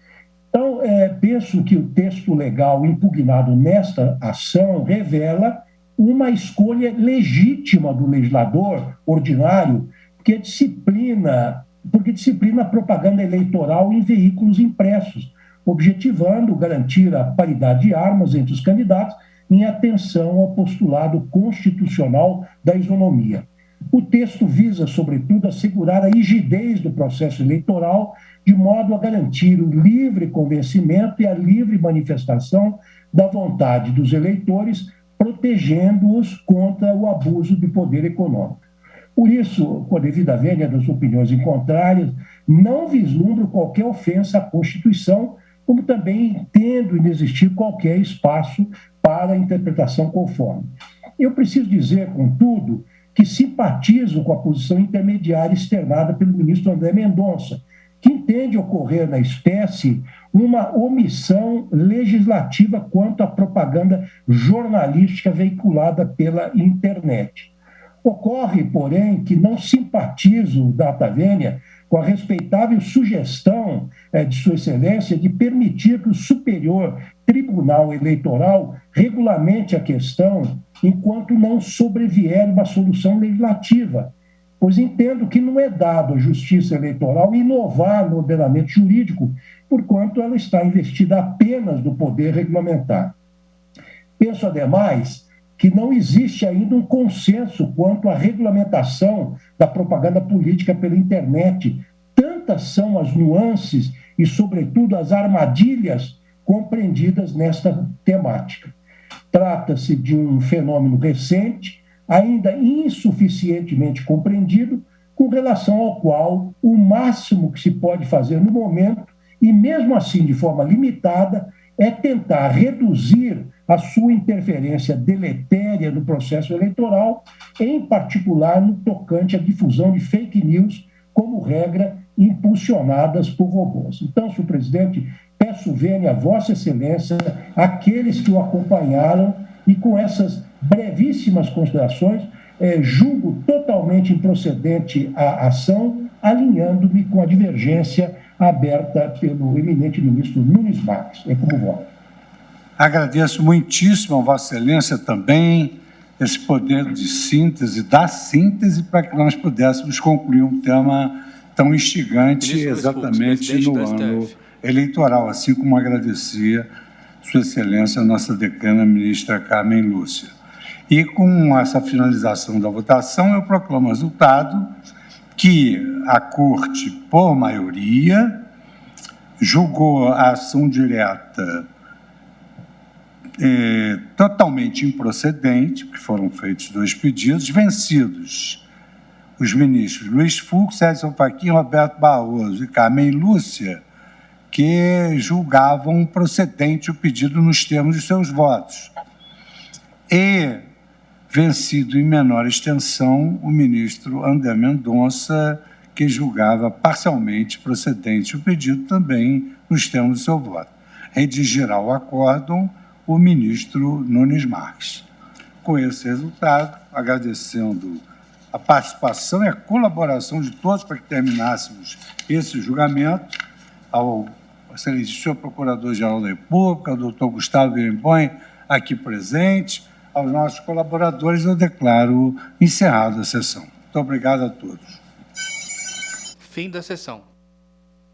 Então, penso que o texto legal impugnado nesta ação revela uma escolha legítima do legislador ordinário, porque disciplina a propaganda eleitoral em veículos impressos, objetivando garantir a paridade de armas entre os candidatos em atenção ao postulado constitucional da isonomia. O texto visa, sobretudo, assegurar a rigidez do processo eleitoral, de modo a garantir o livre convencimento e a livre manifestação da vontade dos eleitores, protegendo-os contra o abuso do poder econômico. Por isso, com a devida vênia das opiniões em contrárias, não vislumbro qualquer ofensa à Constituição, como também entendo inexistir qualquer espaço para a interpretação conforme. Eu preciso dizer, contudo, que simpatizo com a posição intermediária externada pelo ministro André Mendonça, que entende ocorrer na espécie uma omissão legislativa quanto à propaganda jornalística veiculada pela internet. Ocorre, porém, que não simpatizo, data vênia, com a respeitável sugestão de Sua Excelência de permitir que o Superior Tribunal Eleitoral regulamente a questão enquanto não sobrevier uma solução legislativa, pois entendo que não é dado à Justiça Eleitoral inovar no ordenamento jurídico, porquanto ela está investida apenas do poder regulamentar. Penso, ademais, que não existe ainda um consenso quanto à regulamentação da propaganda política pela internet. Tantas são as nuances e, sobretudo, as armadilhas compreendidas nesta temática. Trata-se de um fenômeno recente, ainda insuficientemente compreendido, com relação ao qual o máximo que se pode fazer no momento, e mesmo assim de forma limitada, é tentar reduzir a sua interferência deletéria no processo eleitoral, em particular no tocante à difusão de fake news, como regra, impulsionadas por robôs. Então, senhor presidente, peço vênia a Vossa Excelência, aqueles que o acompanharam, e com essas brevíssimas considerações, julgo totalmente improcedente a ação, alinhando-me com a divergência aberta pelo eminente ministro Nunes Marques. É como voto. Agradeço muitíssimo a Vossa Excelência também esse poder de síntese, da síntese, para que nós pudéssemos concluir um tema tão instigante exatamente no ano eleitoral, assim como agradecia Sua Excelência, a nossa decana, a ministra Carmen Lúcia. E com essa finalização da votação, eu proclamo o resultado que a Corte, por maioria, julgou a ação direta totalmente improcedente, porque foram feitos 2 pedidos, vencidos os ministros Luiz Fux, Edson Fachin, Roberto Barroso e Carmen Lúcia, que julgavam procedente o pedido nos termos de seus votos. E vencido em menor extensão o ministro André Mendonça, que julgava parcialmente procedente o pedido também nos termos de seu voto. Redigirá o acórdão o ministro Nunes Marques. Com esse resultado, agradecendo a participação e a colaboração de todos para que terminássemos esse julgamento, ao excelentíssimo Procurador-Geral da República, ao doutor Gustavo Birembonha, aqui presente, aos nossos colaboradores, eu declaro encerrada a sessão. Muito obrigado a todos. Fim da sessão.